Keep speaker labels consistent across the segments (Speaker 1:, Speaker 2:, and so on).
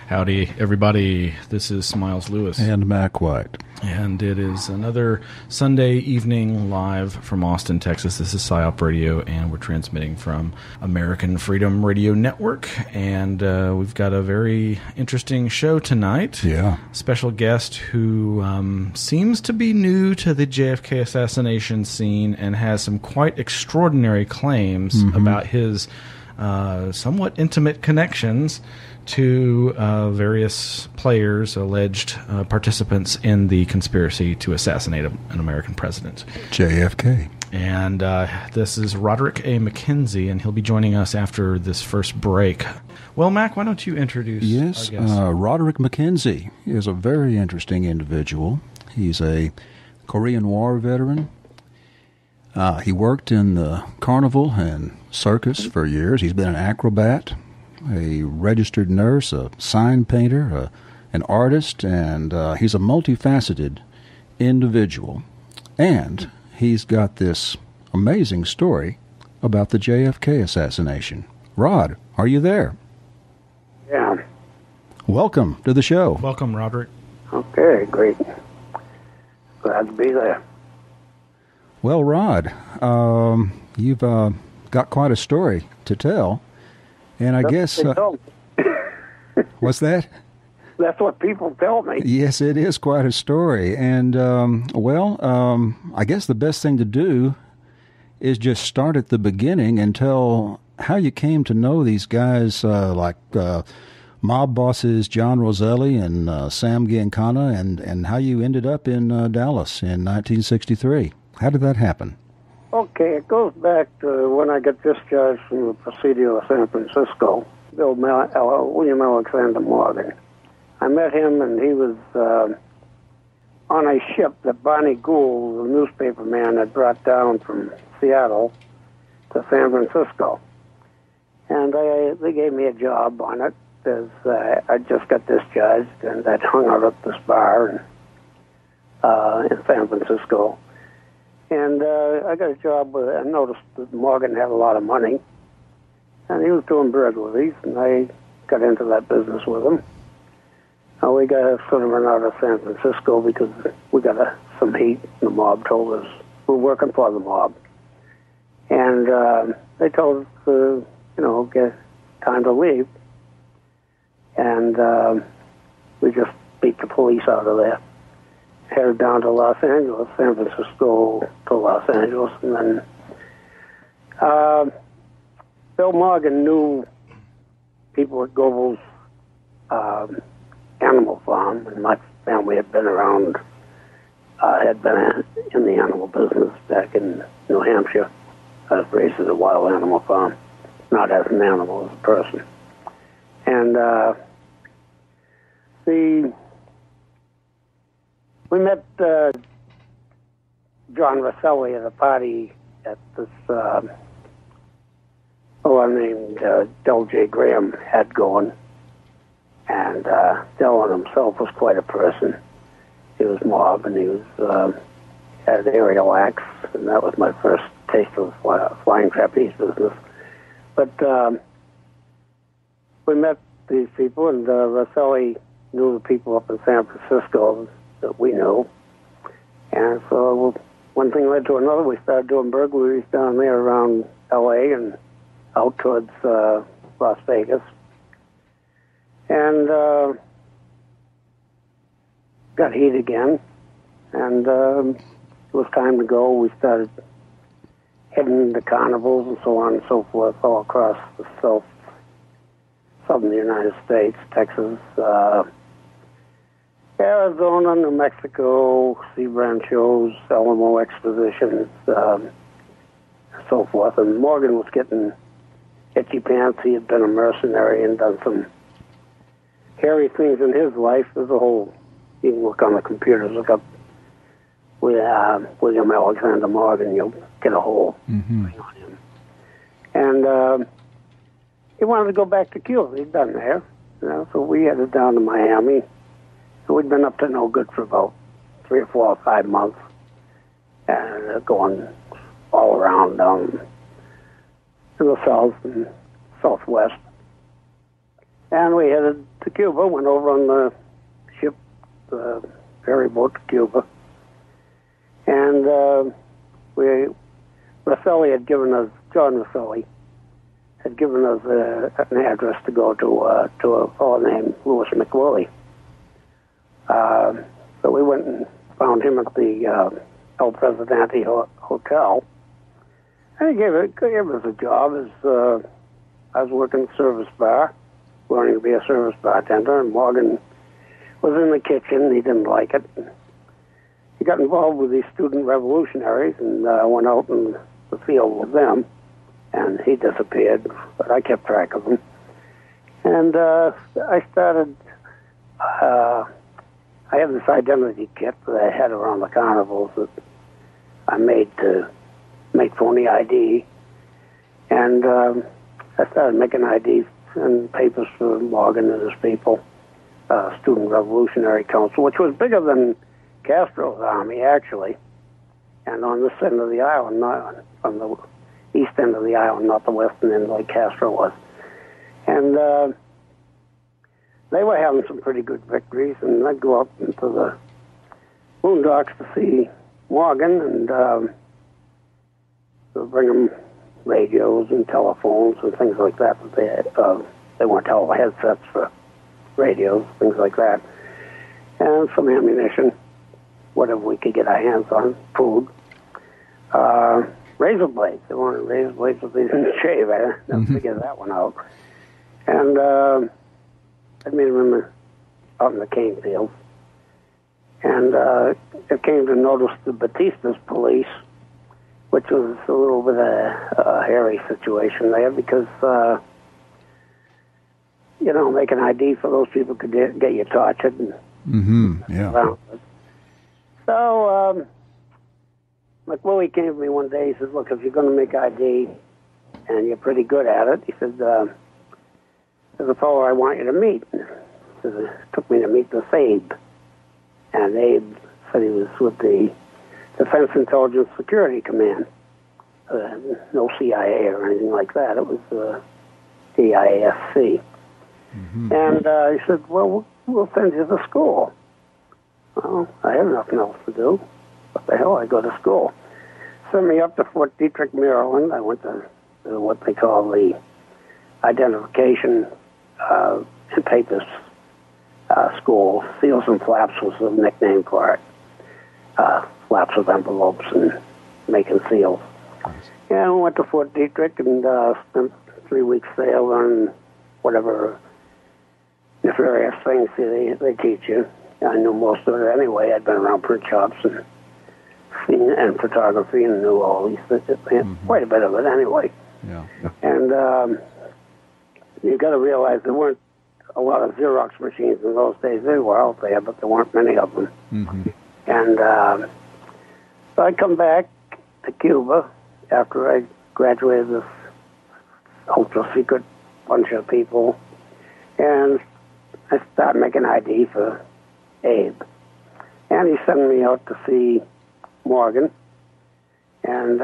Speaker 1: Howdy, everybody. This is Smiles Lewis.
Speaker 2: And Mac White.
Speaker 1: And it is another Sunday evening live from Austin, Texas. This is PSYOP Radio, and we're transmitting from American Freedom Radio Network. And we've got a very interesting show tonight.
Speaker 2: Yeah.
Speaker 1: Special guest who seems to be new to the JFK assassination scene and has some quite extraordinary claims about his somewhat intimate connections to various players, alleged participants in the conspiracy to assassinate an American president.
Speaker 2: JFK.
Speaker 1: And this is Roderick MacKenzie, and he'll be joining us after this first break. Well, Mac, why don't you introduce
Speaker 2: Yes,
Speaker 1: our guest?
Speaker 2: Roderick MacKenzie is a very interesting individual. He's a Korean War veteran. He worked in the carnival and circus for years. He's been an acrobat, a registered nurse, a sign painter, an artist, and he's a multifaceted individual. And he's got this amazing story about the JFK assassination. Rod, are you there?
Speaker 3: Yeah.
Speaker 2: Welcome to the show.
Speaker 1: Welcome, Roderick.
Speaker 3: Okay, great. Glad to be there.
Speaker 2: Well, Rod, you've got quite a story to tell. And I guess... what's that?
Speaker 3: That's what people tell me.
Speaker 2: Yes, it is quite a story. And, I guess the best thing to do is just start at the beginning and tell how you came to know these guys like mob bosses John Roselli and Sam Giancana, and how you ended up in Dallas in 1963. How did that happen?
Speaker 3: Okay, it goes back to when I got discharged from the Presidio of San Francisco, William Alexander Morgan. I met him, and he was on a ship that Barney Gould, the newspaper man, had brought down from Seattle to San Francisco. And they gave me a job on it, because I just got discharged, and I'd hung out at this bar in San Francisco. And I got a job with, I noticed that Morgan had a lot of money, and he was doing burglaries, and I got into that business with him. We got sort of run out of San Francisco because we got some heat, and the mob told us we're working for the mob. And they told us, get time to leave. And we just beat the police out of there. Headed down to Los Angeles, San Francisco to Los Angeles, and then Bill Morgan knew people at Goebel's animal farm, and my family had been around, had been in the animal business back in New Hampshire. I was raised at a wild animal farm, not as an animal, as a person. And we met John Roselli at a party at this fellow named Del J. Graham had going. And Del himself was quite a person. He was mob, and he was had an aerial axe, and that was my first taste of flying trapeze business. But we met these people, and Roselli knew the people up in San Francisco that we knew. And so one thing led to another. We started doing burglaries down there around L.A. and out towards Las Vegas. And got heat again. And it was time to go. We started heading to carnivals and so on and so forth all across the southern United States, Texas, Arizona, New Mexico, Sea Ranchos, Alamo Expositions, so forth. And Morgan was getting itchy pants. He had been a mercenary and done some hairy things in his life. There's a whole, you can look on the computers, look up William Alexander Morgan, you'll get a whole thing on him. And he wanted to go back to Cuba. He'd been there, so we headed down to Miami. And we'd been up to no good for about 3 or 4 or 5 months, and going all around down in the south and southwest. And we headed to Cuba, went over on the ship, the ferry boat to Cuba. And Rosselli had given us, John Rosselli, had given us an address to go to a fellow named Louis McWillie. So we went and found him at the El Presidente Hotel. And he gave us a job as I was working at the service bar, learning to be a service bartender, and Morgan was in the kitchen. He didn't like it. He got involved with these student revolutionaries and went out in the field with them, and he disappeared, but I kept track of him. And I started, I had this identity kit that I had around the carnivals that I made to make phony ID, and I started making IDs and papers for Morgan and his people, Student Revolutionary Council, which was bigger than Castro's army, actually, and on this end of the island, not on the east end of the island, not the western end like Castro was. And they were having some pretty good victories, and I'd go up into the boondocks to see Morgan, and bring them radios and telephones and things like that. They weren't headsets for radios, things like that, and some ammunition, whatever we could get our hands on, food. Razor blades. They wanted razor blades, but they didn't shave. I never figured that one out. And I made them out in the cane fields. And it came to notice the Batista's police, which was a little bit of a hairy situation there because, make an ID for those people could get you tortured. And So McWillie came to me one day. He said, look, if you're going to make ID and you're pretty good at it, he said, there's a fellow I want you to meet. He said, it took me to meet this Abe. And Abe said he was with the Defense Intelligence Security Command. No CIA or anything like that. It was DISC. And he said, well, we'll send you to school. Well, I had nothing else to do. What the hell, I go to school. Sent me up to Fort Detrick, Maryland. I went to what they call the identification and papers school. Seals and Flaps was the nickname for it. Flaps of envelopes and making seals. Yeah, I went to Fort Detrick and spent 3 weeks there learning whatever nefarious things they teach you. I knew most of it anyway. I'd been around print shops and photography and knew all these things. Quite a bit of it anyway.
Speaker 2: Yeah.
Speaker 3: And you got to realize there weren't a lot of Xerox machines in those days. They were out there, but there weren't many of them. And so I come back to Cuba after I graduated this ultra-secret bunch of people, and I started making ID for Abe. And he sent me out to see Morgan, and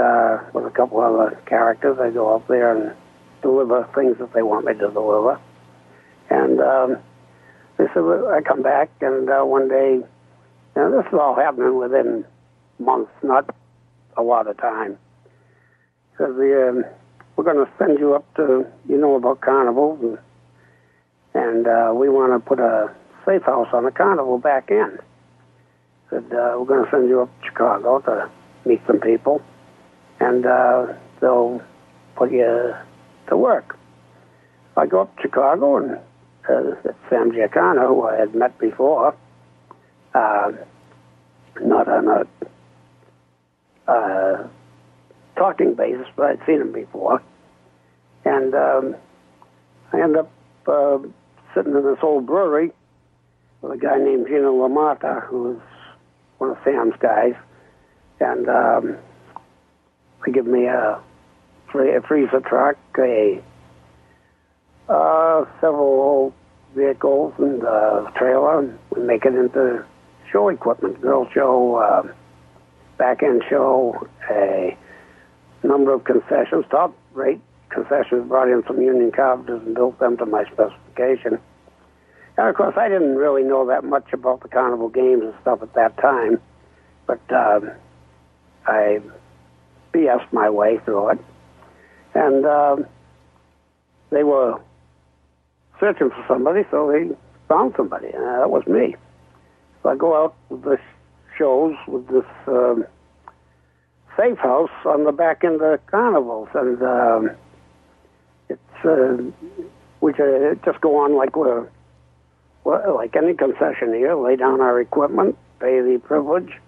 Speaker 3: with a couple other characters, I go up there and deliver things that they want me to deliver. And they said, I come back, and one day, this is all happening within months, not a lot of time. So we're going to send you up to, about carnivals, and we want to put a safe house on the carnival back end. Said, we're going to send you up to Chicago to meet some people, and they'll put you to work. I go up to Chicago, and it's Sam Giancana, who I had met before, not on a talking basis, but I'd seen him before. And I end up sitting in this old brewery with a guy named Gino LaMata, who was one of Sam's guys. And they give me a freezer truck, several old vehicles, and a trailer. And we make it into show equipment, girl show, back-end show, a number of concessions, top-rate concessions, brought in some union carpenters and built them to my specification. And, of course, I didn't really know that much about the carnival games and stuff at that time, but I BS'd my way through it. And they were searching for somebody, so they found somebody, and that was me. So I go out with the shows with this safe house on the back end of carnivals, and we just go on like we're like any concessionaire, lay down our equipment, pay the privilege,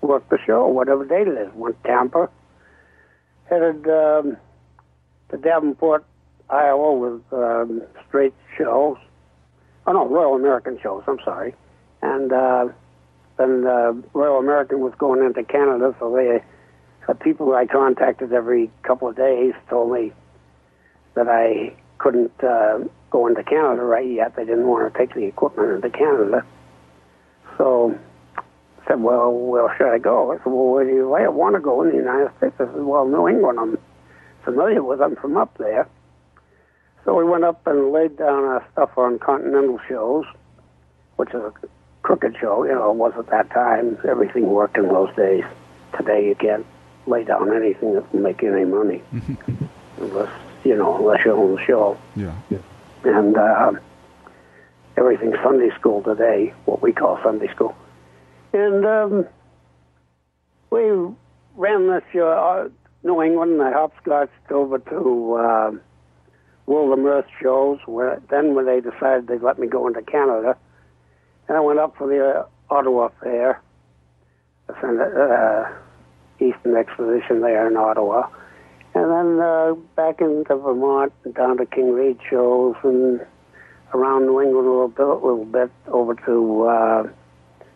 Speaker 3: work the show, whatever date it is. Went to Tampa, headed to Davenport, Iowa with straight shows. Oh, no, Royal American shows, I'm sorry. And then Royal American was going into Canada, so the people I contacted every couple of days told me that I couldn't go into Canada right yet. They didn't want to take the equipment into Canada. So I said, well, where should I go? I said, well, where do you want to go in the United States? I said, well, New England, I'm familiar with. I'm from up there. So we went up and laid down our stuff on continental shows, which is a crooked show. It was at that time. Everything worked in those days. Today you can't lay down anything that will make you any money. unless you own the show.
Speaker 2: Yeah.
Speaker 3: And everything's Sunday school today, what we call Sunday school. And we ran this New England, and I hopscotched over to World of Mirth shows. When they decided they'd let me go into Canada, and I went up for the Ottawa Fair, Eastern Exposition there in Ottawa, and then back into Vermont and down to King Reed shows and around New England a little bit over to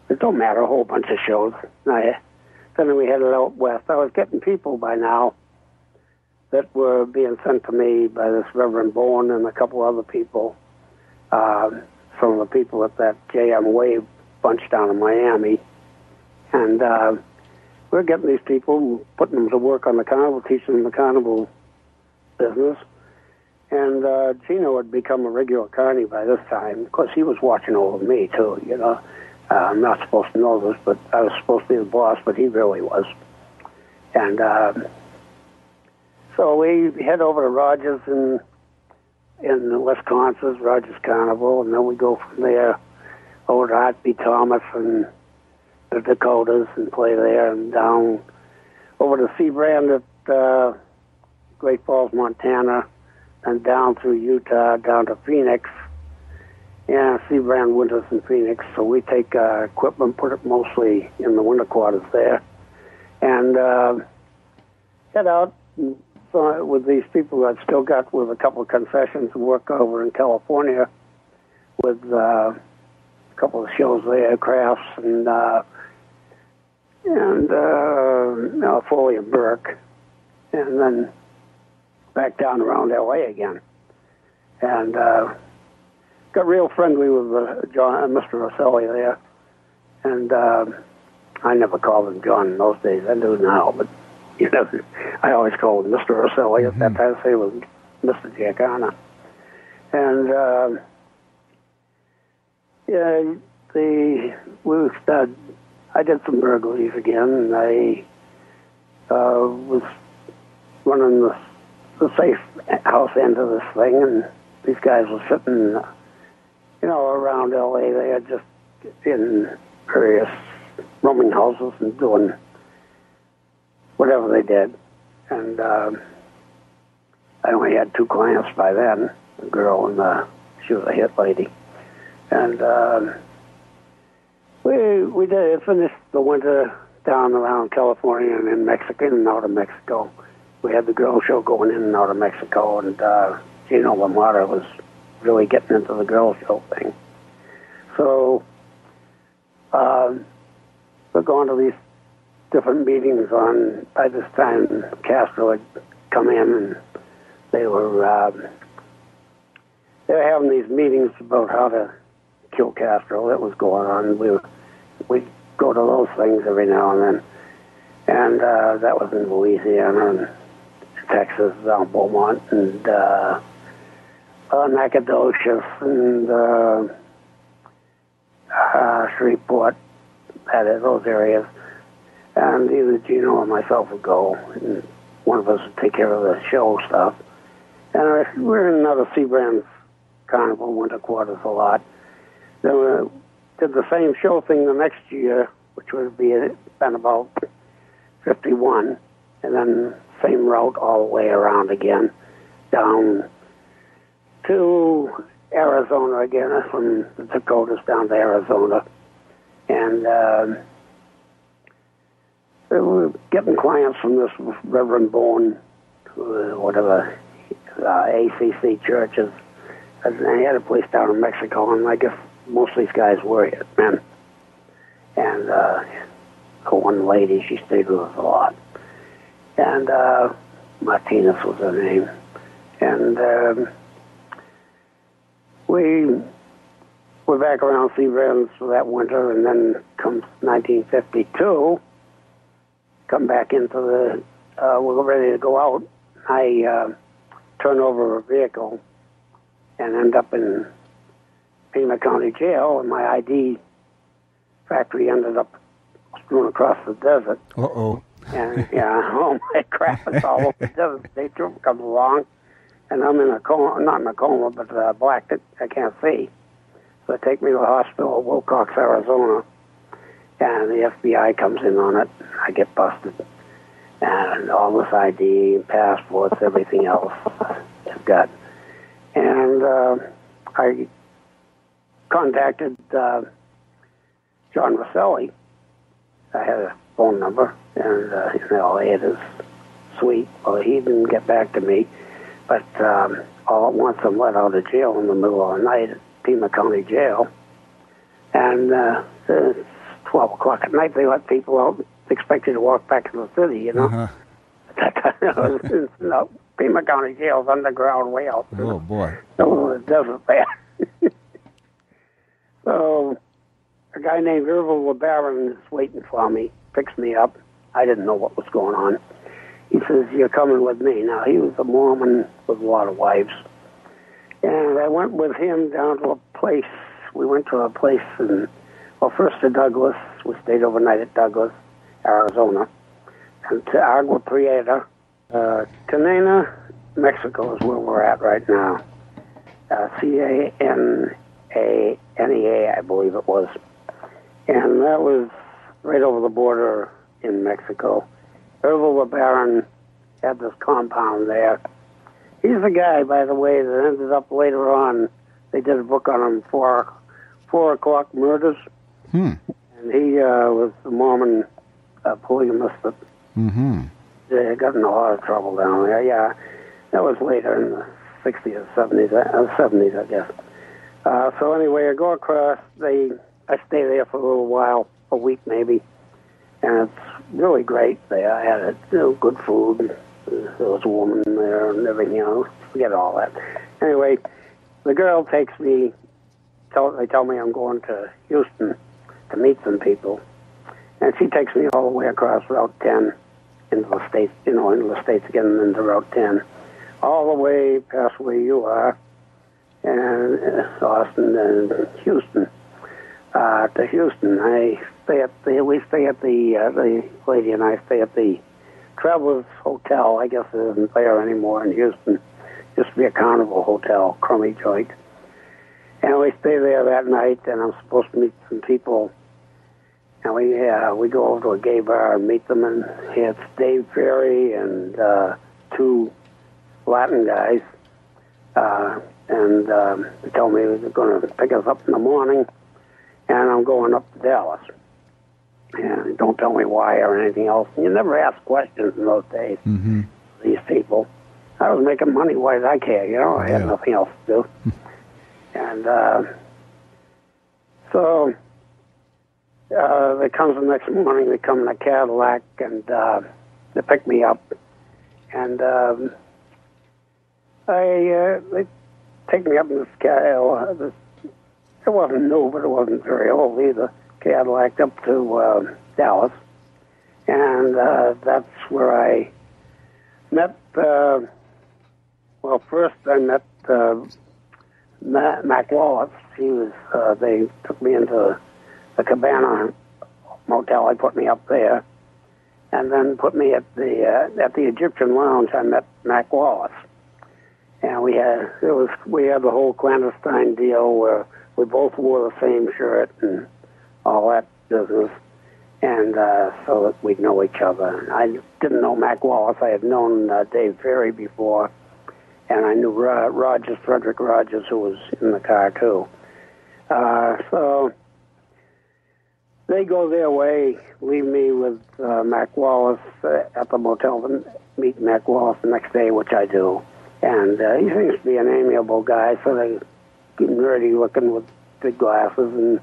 Speaker 3: it don't matter, a whole bunch of shows. Then we headed out west. I was getting people by now that were being sent to me by this Reverend Bowen and a couple other people. Some of the people at that JM Wave bunch down in Miami. And we're getting these people, putting them to work on the carnival, teaching them the carnival business. And Gino had become a regular carny by this time. Of course, he was watching over me, too, I'm not supposed to know this, but I was supposed to be the boss, but he really was. And so we head over to Rogers in Wisconsin, Rogers Carnival, and then we go from there over to Art B. Thomas and the Dakotas and play there, and down over to Seabrand at Great Falls, Montana, and down through Utah, down to Phoenix. Yeah, Seabrand, Winters, and Phoenix. So we take equipment, put it mostly in the winter quarters there, and head out with these people I've still got with a couple of concessions and work over in California with a couple of shows there, crafts, and Foley and Burke, and then back down around L.A. again. And got real friendly with Mr. Rosselli there, and I never called him John in those days. I do now, but I always called him Mr. Rosselli. At that time, he was Mr. Giacana. And I did some burglaries again, and I was running the safe house end of this thing, and these guys were sitting, around L.A. They had just in various rooming houses and doing whatever they did. And I only had 2 clients by then, a girl and she was a hit lady. And we did finish the winter down around California and in Mexico and out of Mexico. We had the girl show going in and out of Mexico, and Gino Lamata was really getting into the girl show thing. So we're going to these different meetings by this time Castro had come in, and they were having these meetings about how to kill Castro. That was going on. We'd go to those things every now and then. And that was in Louisiana. Texas, down Beaumont, and Nacogdoches, and Shreveport, those areas. And either Gino or myself would go, and one of us would take care of the show stuff. And we're in another Seabrands Carnival, winter quarters a lot. Then we did the same show thing the next year, which would be been about 51, and then same route all the way around again, down to Arizona again, from the Dakotas down to Arizona. And we were getting clients from this Reverend Bourne, whatever, ACC churches. And they had a place down in Mexico, and I guess most of these guys were men. And one lady, she stayed with us a lot. And Martinez was her name. And we were back around Seabrands for that winter, and then comes 1952, come back into the, we were ready to go out. I turn over a vehicle and end up in Pima County Jail, and my ID factory ended up strewn across the desert.
Speaker 2: Uh-oh.
Speaker 3: And, yeah, oh my crap, it's all over the desert. State trooper comes along, and I'm in a coma, not in a coma, but black, I can't see. So they take me to the hospital, Wilcox, Arizona, and the FBI comes in on it. I get busted. And all this ID, passports, everything else I've got. And I contacted John Rosselli. I had a phone number, and in L.A. at his suite. Well, he didn't get back to me, but all at once I'm let out of jail in the middle of the night at Pima County Jail. And it's 12 o'clock at night. They let people out, expect you to walk back to the city, you know.
Speaker 2: Uh-huh.
Speaker 3: No, Pima County Jail's underground way out there.
Speaker 2: Oh, boy.
Speaker 3: So the desert there. So a guy named Ervil LeBaron is waiting for me, picks me up. I didn't know what was going on. He says, "You're coming with me." Now, he was a Mormon with a lot of wives. And I went with him down to a place. We went to a place in, well, first to Douglas. We stayed overnight at Douglas, Arizona. And to Agua Prieta. Canena, Mexico is where we're at right now. Cananea, I believe it was. And that was right over the border in Mexico. Ervil LeBaron had this compound there. He's the guy, by the way, that ended up later on, they did a book on him, 4 o'clock murders. And he was a Mormon polygamist that got in a lot of trouble down there. Yeah, that was later in the 60s or 70s, I guess. So anyway, I go across. I stay there for a little while, a week maybe, and it's really great there. I had good food. There was a woman there and everything else. Forget all that. Anyway, the girl takes me. They tell me I'm going to Houston to meet some people, and she takes me all the way across Route 10 into the states. Into the states again, into Route 10, all the way past where you are, and Austin and Houston. To Houston, we stay at the lady and I stay at the Travelers Hotel. I guess it isn't there anymore in Houston. Used to be a Carnival Hotel, crummy joint. And we stay there that night, and I'm supposed to meet some people. And we go over to a gay bar and meet them, and it's Dave Ferry and 2 Latin guys. And they told me they were going to pick us up in the morning, and I'm going up to Dallas. And don't tell me why or anything else. You never ask questions in those days. These people. I was making money. Why did I care? You know, I had nothing else to do. And so they come the next morning. They come in a Cadillac, and they pick me up. And they take me up in this Cadillac. It wasn't new, but it wasn't very old either. Cadillac up to Dallas, and that's where I Met, well, first I met Mac Wallace. He was, they took me into the Cabana motel. They put me up there, and then put me at the Egyptian Lounge. I met Mac Wallace, and we had the whole clandestine deal where we both wore the same shirt and all that business, and so that we'd know each other. I didn't know Mac Wallace. I had known Dave Ferry before, and I knew Frederick Rogers, who was in the car too. So they go their way, leave me with Mac Wallace at the motel to meet Mac Wallace the next day, which I do. And he seems to be an amiable guy, sort of nerdy looking with big glasses and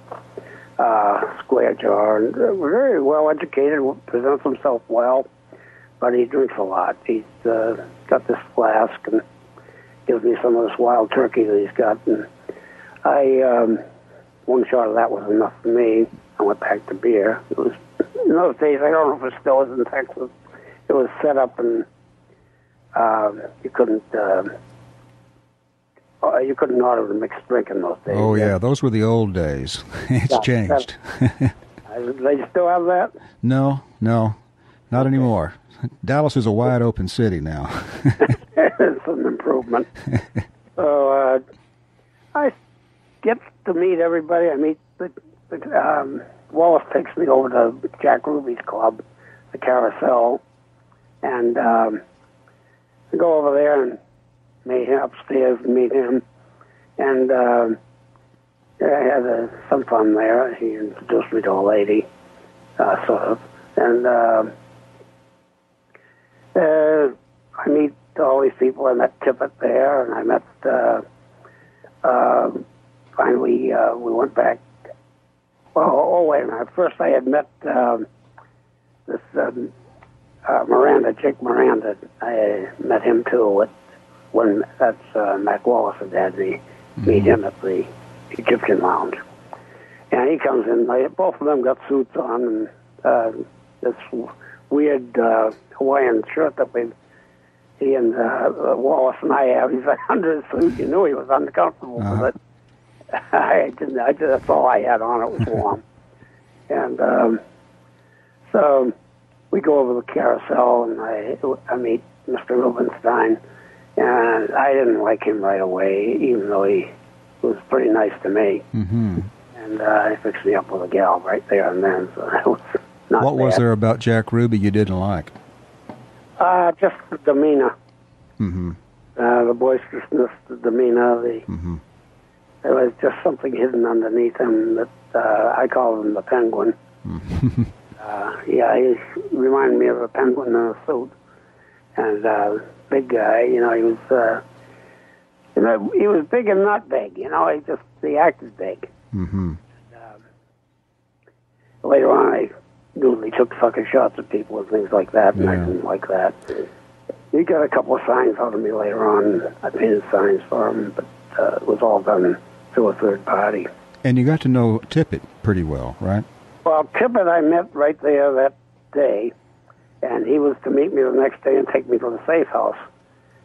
Speaker 3: square jaw, and very well educated, presents himself well, but he drinks a lot. He's got this flask and gives me some of this wild turkey that he's got, and one shot of that was enough for me. I went back to beer. It was, in those days, I don't know if it still is in Texas, it was set up and you couldn't order a mixed drink in those days.
Speaker 2: Oh, yeah, those were the old days. It's changed.
Speaker 3: They still have that?
Speaker 2: No, not anymore. Dallas is a wide open city now.
Speaker 3: It's an improvement. So I get to meet everybody. I meet Wallace takes me over to Jack Ruby's club, the Carousel, and I go over there and meet him upstairs and meet him, and I had some fun there. He introduced me to a lady, sort of, and I meet all these people. I met Tippett there, and I met finally we went back. Well, wait a minute. First I had met this Miranda, Jake Miranda. I met him too when Mac Wallace had me meet him at the Egyptian Lounge. And he comes in, both of them got suits on, and this weird Hawaiian shirt that he and Wallace and I have. He's under his suit. You knew he was uncomfortable with it. I didn't. That's all I had on. It was warm, and so we go over the Carousel, and I meet Mr. Rubenstein, and I didn't like him right away, even though he was pretty nice to me. Mm-hmm. And he fixed me up with a gal right there and then. So it was not
Speaker 2: What
Speaker 3: bad.
Speaker 2: was there about Jack Ruby you didn't like?
Speaker 3: Just the demeanor.
Speaker 2: Mm-hmm.
Speaker 3: The boisterousness, the demeanor,
Speaker 2: Mm-hmm.
Speaker 3: There was just something hidden underneath him that I call him the penguin.
Speaker 2: Mm-hmm.
Speaker 3: Yeah, he reminded me of a penguin in a suit. And big guy, he was big and not big, he acted big.
Speaker 2: Mm-hmm.
Speaker 3: Later on, I knew he took fucking shots at people and things like that, and I didn't like that. He got a couple of signs out of me later on. I painted signs for him, but it was all done through a third party.
Speaker 2: And you got to know Tippett pretty well, right?
Speaker 3: Well, Tippett I met right there that day, and he was to meet me the next day and take me to the safe house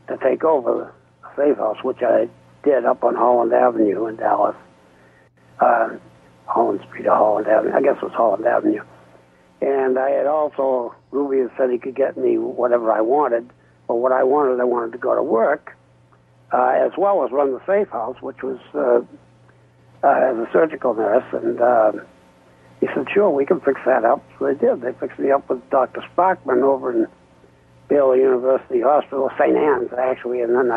Speaker 3: to take over the safe house, which I did up on Holland Avenue in Dallas. Holland Street or Holland Avenue. I guess it was Holland Avenue. And I had also, Ruby had said he could get me whatever I wanted, but what I wanted to go to work, as well as run the safe house, which was as a surgical nurse. And he said, sure, we can fix that up. So they did. They fixed me up with Dr. Sparkman over in Baylor University Hospital, St. Anne's, actually. And then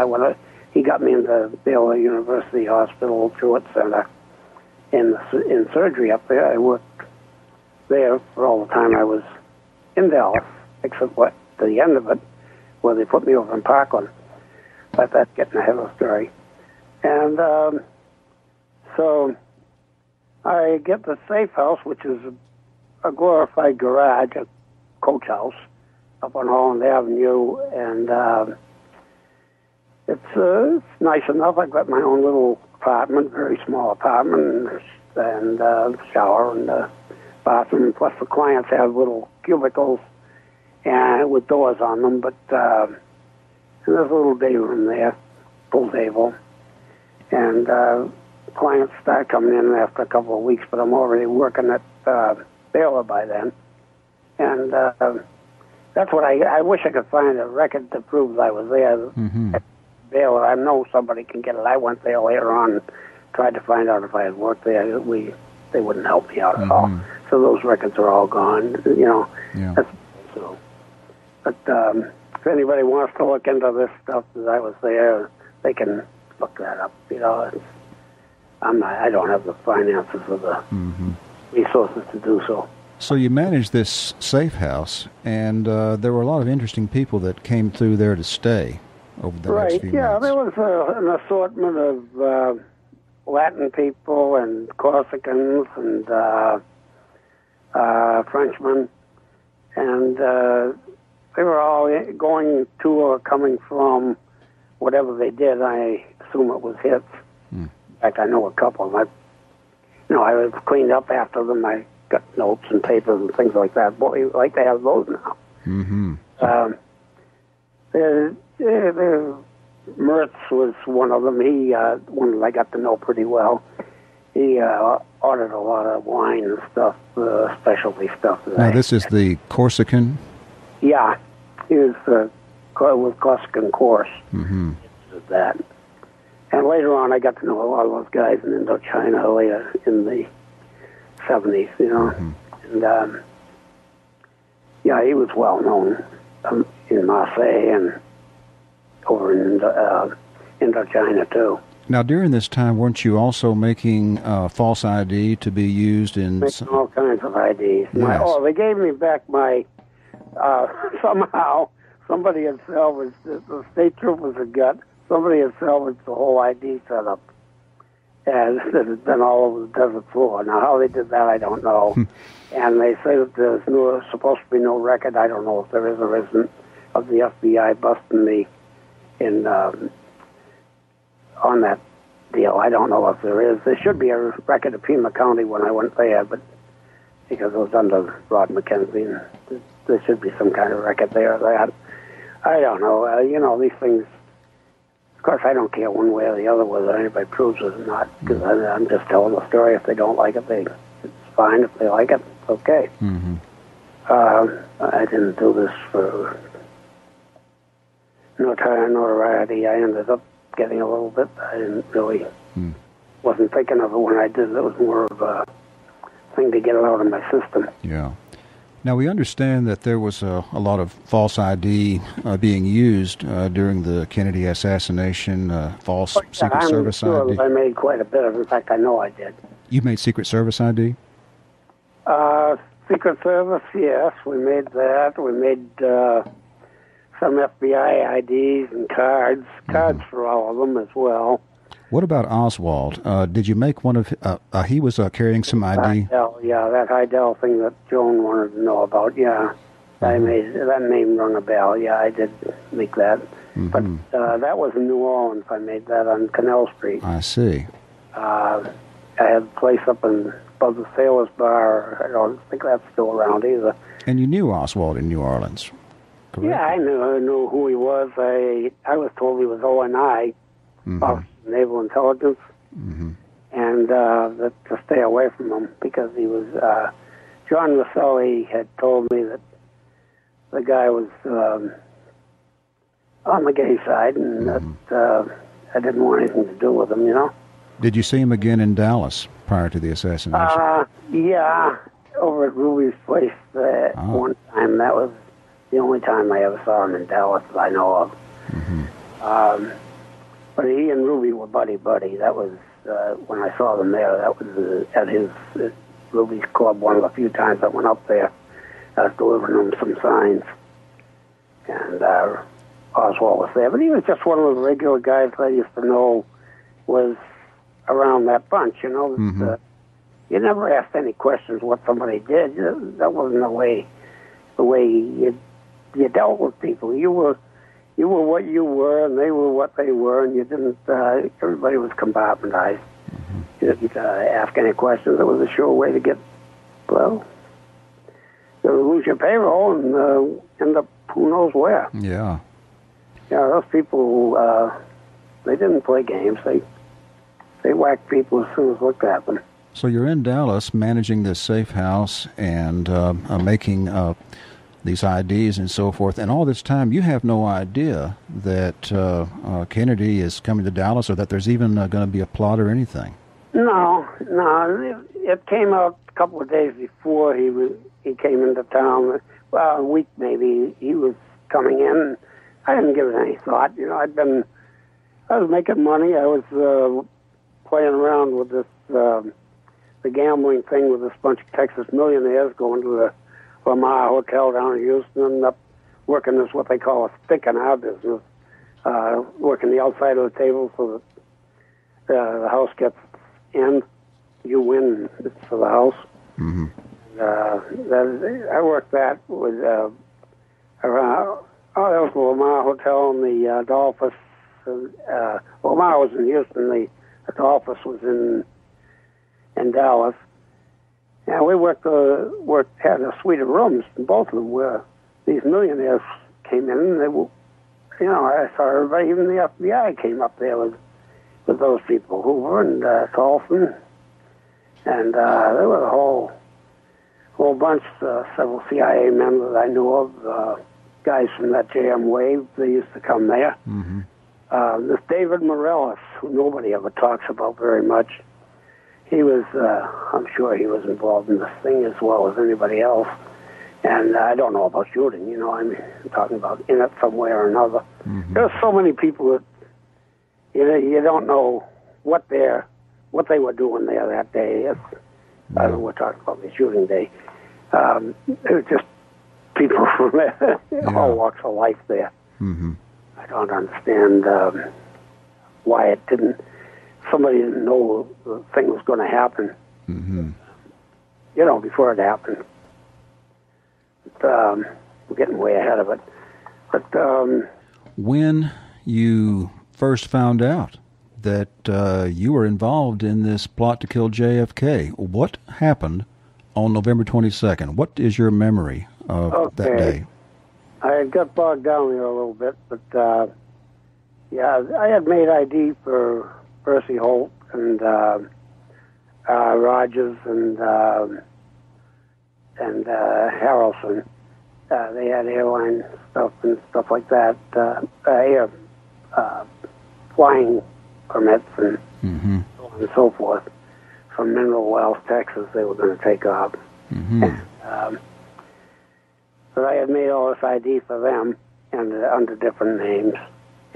Speaker 3: he got me into Baylor University Hospital, Truett Center, in surgery up there. I worked there for all the time I was in Dallas, except to the end of it, where they put me over in Parkland. But that's getting ahead of the story. And so I get the safe house, which is a glorified garage, a coach house, up on Holland Avenue, and it's nice enough. I've got my own little apartment, very small apartment, and shower and bathroom. Plus, the clients have little cubicles and with doors on them. But And there's a little day room there, pool table. And clients start coming in after a couple of weeks, but I'm already working at Baylor by then. And that's what I wish I could find a record to prove that I was there at Baylor. I know somebody can get it. I went there later on and tried to find out if I had worked there. They wouldn't help me out at all. So those records are all gone, you know.
Speaker 2: Yeah.
Speaker 3: But if anybody wants to look into this stuff that I was there, they can look that up. You know, I don't have the finances or the resources to do so.
Speaker 2: So you managed this safe house, and there were a lot of interesting people that came through there to stay over the next few months.
Speaker 3: There was an assortment of Latin people and Corsicans and Frenchmen, and they were all going to or coming from whatever they did. I assume it was hits. In fact, I know a couple of them. I was cleaned up after them. I got notes and papers and things like that. Boy, you like to have those now. Mertz was one of them. He one that I got to know pretty well. He ordered a lot of wine and stuff, specialty stuff.
Speaker 2: Now, this is the Corsican?
Speaker 3: Yeah, he was with Corsican course. That. And later on, I got to know a lot of those guys in Indochina later in the 70s, you know. And, yeah, he was well known in Marseille and over in Indochina, too.
Speaker 2: Now, during this time, weren't you also making false ID to be used in...
Speaker 3: Making all kinds of IDs.
Speaker 2: Yes.
Speaker 3: They gave me back my... somehow, somebody had salvaged... The state troopers had got... Somebody had salvaged the whole ID setup. And it had been all over the desert floor. Now, how they did that, I don't know. And they say that there's supposed to be no record. I don't know if there is or isn't, of the FBI busting me in on that deal. I don't know if there is. There should be a record of Pima County when I went there, but because it was under Rod McKenzie, and there should be some kind of record there of that. I don't know. You know, these things... Of course, I don't care one way or the other whether anybody proves it or not, because I'm just telling the story. If they don't like it, it's fine. If they like it, it's okay. I didn't do this for notoriety. I ended up getting a little bit. I didn't really, wasn't thinking of it when I did it. It was more of a thing to get it out of my system.
Speaker 2: Yeah. Now, we understand that there was a lot of false ID being used during the Kennedy assassination, false Secret Service
Speaker 3: I'm
Speaker 2: ID.
Speaker 3: sure I made quite a bit of it. In fact, I know I did.
Speaker 2: You made Secret Service ID?
Speaker 3: Secret Service, yes, we made that. We made some FBI IDs and cards for all of them as well.
Speaker 2: What about Oswald? Did you make one of... he was carrying some ID?
Speaker 3: That Heidel thing that Joan wanted to know about, yeah. I made that name rung a bell, yeah, I did make that. But that was in New Orleans. I made that on Canal Street.
Speaker 2: I see.
Speaker 3: I had a place up above the Sailors Bar. I don't think that's still around either.
Speaker 2: And you knew Oswald in New Orleans, correct?
Speaker 3: Yeah, I knew who he was. I was told he was ONI, Office of Naval Intelligence, and that to stay away from him because he was... John Rosselli had told me that the guy was on the gay side, and that I didn't want anything to do with him, you know.
Speaker 2: Did you see him again in Dallas prior to the assassination?
Speaker 3: Yeah, over at Ruby's place one time. That was the only time I ever saw him in Dallas that I know of. But he and Ruby were buddy-buddy. That was, when I saw them there, that was at his Ruby's club one of the few times I went up there. I was delivering him some signs. And Oswald was there. But he was just one of those regular guys I used to know was around that bunch, you know. You never asked any questions what somebody did. That wasn't the way you dealt with people. You were what you were, and they were what they were, and you didn't. Everybody was compartmentized. You didn't ask any questions. It was a sure way to get, well, you lose your payroll and end up who knows where.
Speaker 2: Yeah.
Speaker 3: those people, they didn't play games. They whacked people as soon as looked at them.
Speaker 2: So you're in Dallas managing this safe house and making these IDs and so forth, and all this time you have no idea that Kennedy is coming to Dallas or that there's even going to be a plot or anything.
Speaker 3: No. It came out a couple of days before he came into town. Well, a week maybe he was coming in. I didn't give it any thought. I was making money. I was playing around with this the gambling thing with this bunch of Texas millionaires, going to the Lamar Hotel down in Houston, and up working as what they call a stick in our business, working the outside of the table so that the house gets in. You win, it's for the house.
Speaker 2: Mm-hmm.
Speaker 3: I worked that with around. Oh, that was the Lamar Hotel and the Adolphus. Lamar was in Houston. The Adolphus was in Dallas. And we had a suite of rooms, and both of them where these millionaires came in, and they were, I saw everybody, even the FBI came up there with those people, Hoover and Tolson, and there was a whole bunch, several CIA men that I knew of, guys from that JM Wave, they used to come there.
Speaker 2: Mm-hmm.
Speaker 3: This David Morellis, who nobody ever talks about very much, he was, I'm sure he was involved in this thing as well as anybody else. And I don't know about shooting, I'm talking about in it some way or another.
Speaker 2: Mm-hmm.
Speaker 3: There's so many people that, you don't know what they were doing there that day. I don't know, we're talking about the shooting day. It was just people from all walks of life there.
Speaker 2: Mm-hmm.
Speaker 3: I don't understand why somebody didn't know the thing was going to happen,
Speaker 2: mm-hmm.
Speaker 3: Before it happened. But, we're getting way ahead of it. But
Speaker 2: when you first found out that you were involved in this plot to kill JFK, what happened on November 22nd? What is your memory of that day?
Speaker 3: I had got bogged down there a little bit, but I had made ID for Percy Holt and Rogers and Harrelson. They had airline stuff and stuff like that, flying permits and
Speaker 2: mm-hmm.
Speaker 3: so on and so forth. From Mineral Wells, Texas, they were going to take off.
Speaker 2: Mm-hmm.
Speaker 3: But I had made all this ID for them and under different names.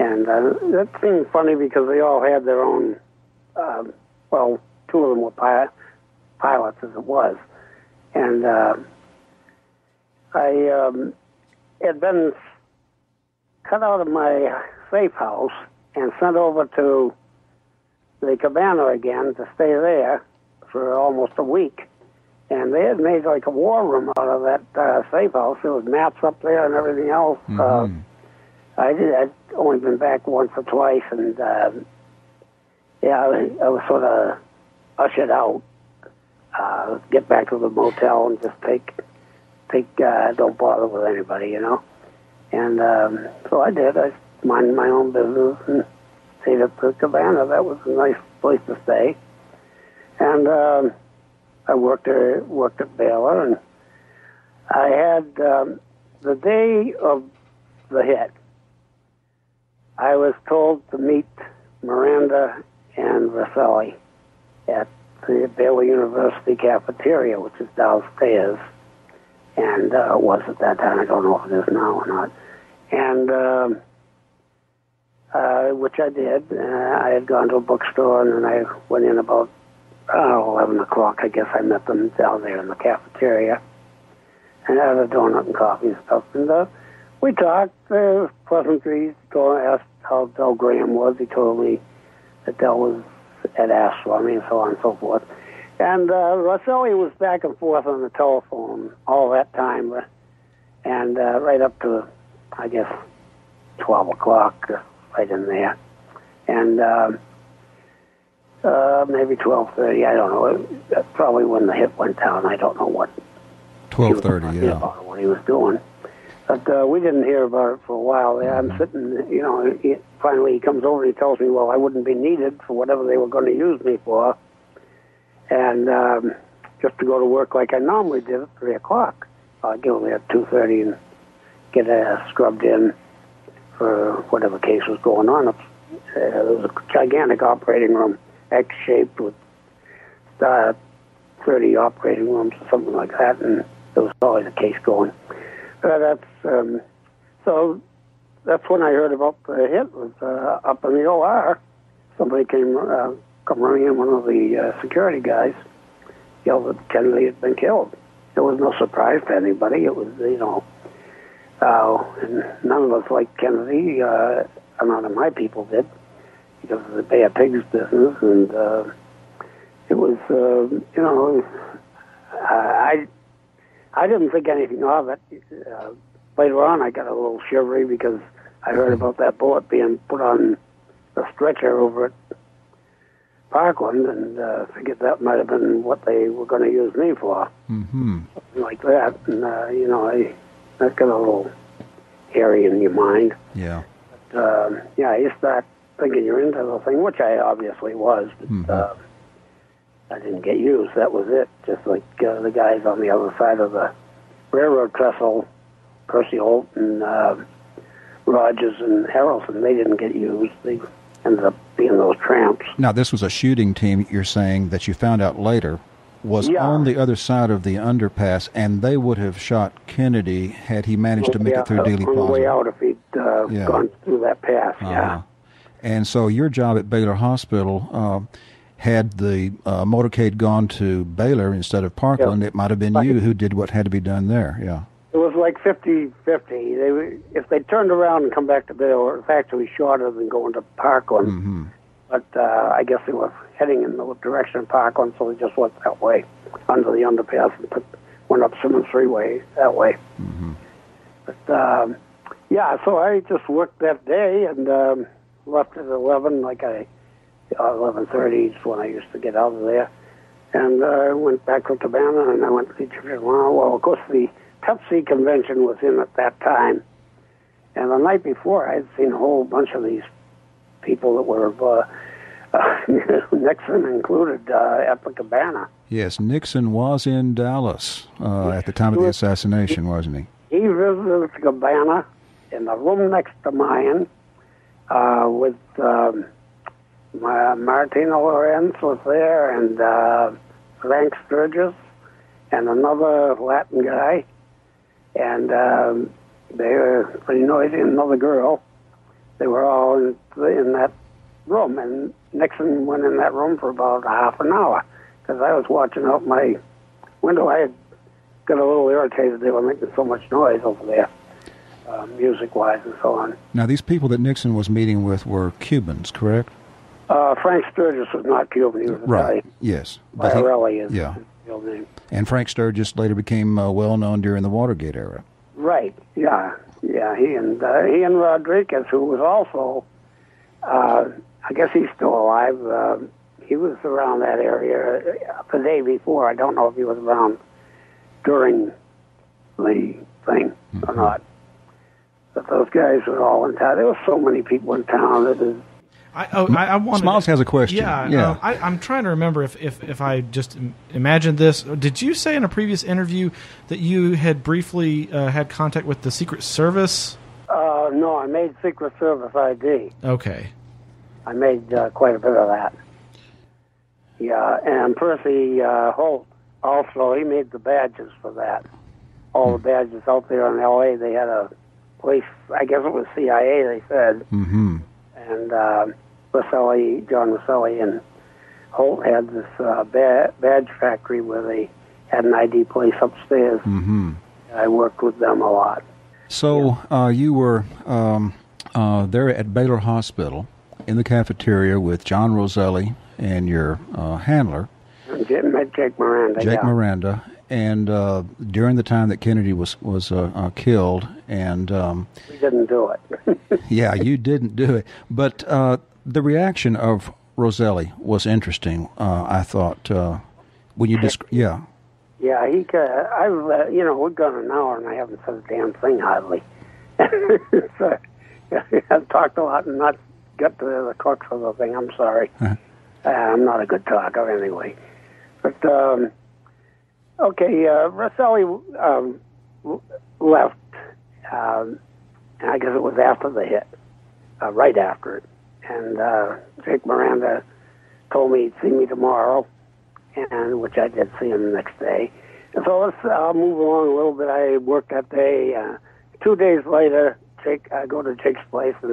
Speaker 3: And that seemed funny because they all had their own, two of them were pilots as it was. And I had been cut out of my safe house and sent over to the Cabana again to stay there for almost a week. And they had made like a war room out of that safe house. There was mats up there and everything else.
Speaker 2: Mm-hmm.
Speaker 3: I'd only been back once or twice, and I was sort of ushered out, get back to the motel and just take, don't bother with anybody, And so I did. I minded my own business and stayed at the Cabana. That was a nice place to stay. And I worked at Baylor, and I had the day of the hit, I was told to meet Miranda and Rosselli at the Baylor University cafeteria, which is downstairs, and was at that time. I don't know if it is now or not. And which I did. I had gone to a bookstore, and then I went in about 11 o'clock. I guess I met them down there in the cafeteria, and had a donut and coffee and stuff. And we talked, pleasantries, asked how Del Graham was. He told me that Del had asked for me and so on and so forth. And Rosselli was back and forth on the telephone all that time, and right up to, I guess, 12 o'clock, right in there. And maybe 12:30, I don't know. Probably when the hit went down, I don't know what.
Speaker 2: 12:30, yeah.
Speaker 3: About what he was doing. But we didn't hear about it for a while. I'm sitting, finally he comes over and he tells me, well, I wouldn't be needed for whatever they were going to use me for. And just to go to work like I normally did at 3 o'clock. I'd go there at 2:30 and get scrubbed in for whatever case was going on. There was a gigantic operating room, X-shaped with 30 operating rooms or something like that, and there was always a case going. So that's when I heard about the hit. Was up in the OR. Somebody come running in, one of the security guys yelled that Kennedy had been killed. It was no surprise to anybody. It was, and none of us liked Kennedy. None of my people did, because of the Bay of Pigs business, and it was, I didn't think anything of it. Later on, I got a little shivery because I heard about that bullet being put on a stretcher over at Parkland, and figured that might have been what they were going to use me for.
Speaker 2: Mm-hmm.
Speaker 3: Something like that. And, that got a little hairy in your mind.
Speaker 2: Yeah.
Speaker 3: But, you start thinking you're into the thing, which I obviously was, but I didn't get used. That was it. Just like the guys on the other side of the railroad trestle, Percy Holt and Rogers and Harrelson, they didn't get used. They ended up being those tramps.
Speaker 2: Now, this was a shooting team, you're saying, that you found out later was on the other side of the underpass, and they would have shot Kennedy had he managed to make it through Dealey Plaza.
Speaker 3: On the way out if he'd gone through that pass,
Speaker 2: And so your job at Baylor Hospital, had the motorcade gone to Baylor instead of Parkland, it might have been you who did what had to be done there,
Speaker 3: It was like 50-50. If they turned around and come back to Baylor, it was actually shorter than going to Parkland.
Speaker 2: Mm-hmm.
Speaker 3: But I guess they were heading in the direction of Parkland, so they just went that way, under the underpass, and went up Simmons Freeway that way.
Speaker 2: Mm-hmm.
Speaker 3: But, so I just worked that day and left at 11, 11:30 is when I used to get out of there. And I went back to Cabana, and I went to the Egyptian. Well, of course, the Pepsi convention was in at that time. And the night before, I had seen a whole bunch of these people that were, Nixon included, at the Cabana.
Speaker 2: Yes, Nixon was in Dallas at the time of the assassination, wasn't he?
Speaker 3: He visited the Cabana in the room next to mine with Martina Lorenz was there, and Frank Sturgis, and another Latin guy, and they were pretty noisy, and another girl. They were all in that room, and Nixon went in that room for about a half an hour, because I was watching out my window. I had got a little irritated. They were making so much noise over there, music-wise and so on.
Speaker 2: Now, these people that Nixon was meeting with were Cubans, correct?
Speaker 3: Frank Sturgis was not Cuban. He was
Speaker 2: right.
Speaker 3: Italian.
Speaker 2: Yes.
Speaker 3: Biarelli is his real name.
Speaker 2: And Frank Sturgis later became well-known during the Watergate era.
Speaker 3: Right. Yeah. He and Rodriguez, who was also, I guess he's still alive. He was around that area the day before. I don't know if he was around during the thing or not. But those guys were all in town. There were so many people in town that is.
Speaker 1: I wanted,
Speaker 2: Smiles has a question.
Speaker 1: Yeah. I'm trying to remember if I just imagined this. Did you say in a previous interview that you had briefly had contact with the Secret Service?
Speaker 3: No, I made Secret Service ID.
Speaker 1: Okay.
Speaker 3: I made quite a bit of that. Yeah, and Percy Holt also, he made the badges for that. All the badges out there in L.A., they had a place, I guess it was CIA, they said.
Speaker 2: Mm-hmm.
Speaker 3: And John Rosselli and Holt had this badge factory where they had an ID place upstairs.
Speaker 2: Mm-hmm.
Speaker 3: I worked with them a lot.
Speaker 2: So you were there at Baylor Hospital in the cafeteria with John Rosselli and your handler.
Speaker 3: Jake Miranda.
Speaker 2: Jake Miranda. And during the time that Kennedy was killed, and
Speaker 3: we didn't do it.
Speaker 2: Yeah, you didn't do it. But the reaction of Rosselli was interesting. I thought when you
Speaker 3: Yeah, we've gone an hour and I haven't said a damn thing hardly. So, I've talked a lot and not got to the crux of the thing. I'm sorry. I'm not a good talker anyway. But, Rosselli left, and I guess it was after the hit, right after it. And Jake Miranda told me he'd see me tomorrow, and which I did see him the next day. And so I'll move along a little bit. I worked that day. 2 days later, I go to Jake's place, and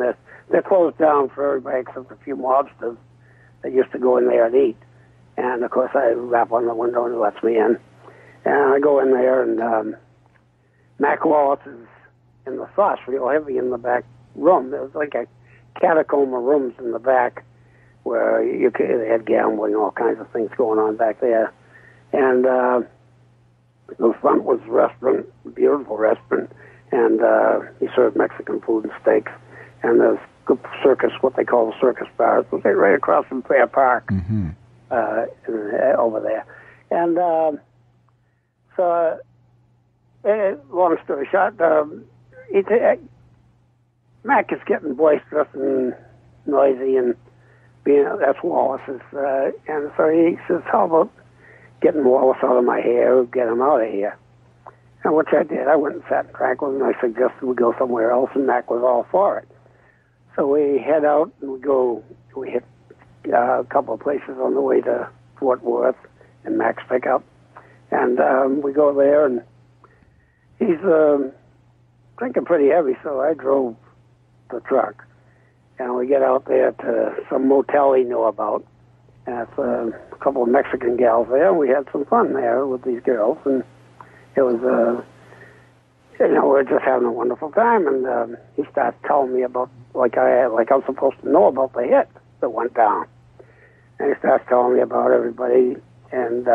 Speaker 3: they're closed down for everybody except a few mobsters that used to go in there and eat. And, of course, I rap on the window and he lets me in. And I go in there, and Mac Wallace is in the sauce real heavy in the back room. There was like a catacomb of rooms in the back where they had gambling, all kinds of things going on back there. And the front was a restaurant, a beautiful restaurant, and he served Mexican food and steaks. And there's the circus, what they call the circus bars, was right across from Fair Park over there. And long story short, Mac is getting boisterous and noisy, and that's Wallace's. And so he says, how about getting Wallace out of my hair, get him out of here? And which I did. I went and sat and drank with him. I suggested we go somewhere else, and Mac was all for it. So we head out, and we hit a couple of places on the way to Fort Worth and Mac's pickup. And we go there, and he's drinking pretty heavy, so I drove the truck. And we get out there to some motel he knew about. And it's a couple of Mexican gals there. We had some fun there with these girls, and it was, we were just having a wonderful time. And he starts telling me about, like I'm supposed to know about the hit that went down. And he starts telling me about everybody, and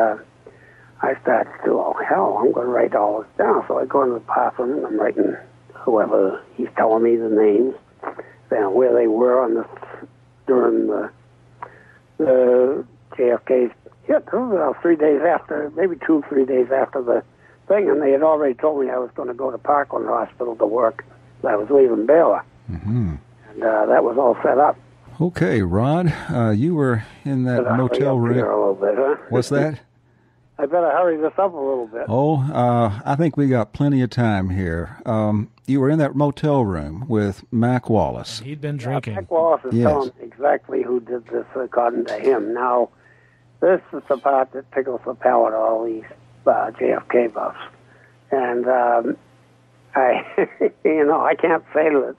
Speaker 3: I start to, oh, hell, I'm going to write all this down. So I go into the bathroom, and I'm writing whoever he's telling me the names, then where they were on during the JFK's hit. It was 3 days after, maybe 3 days after the thing, and they had already told me I was going to go to Parkland Hospital to work. I was leaving Baylor, and that was all set up.
Speaker 2: Okay, Rod, you were in that motel room.
Speaker 3: A little bit, huh?
Speaker 2: What's that?
Speaker 3: I better hurry this up a little bit.
Speaker 2: Oh, I think we got plenty of time here. You were in that motel room with Mac Wallace.
Speaker 1: And he'd been drinking.
Speaker 3: Mac Wallace is telling me exactly who did this according to him. Now, this is the part that tickles the palate of all these JFK buffs. And I can't say that it's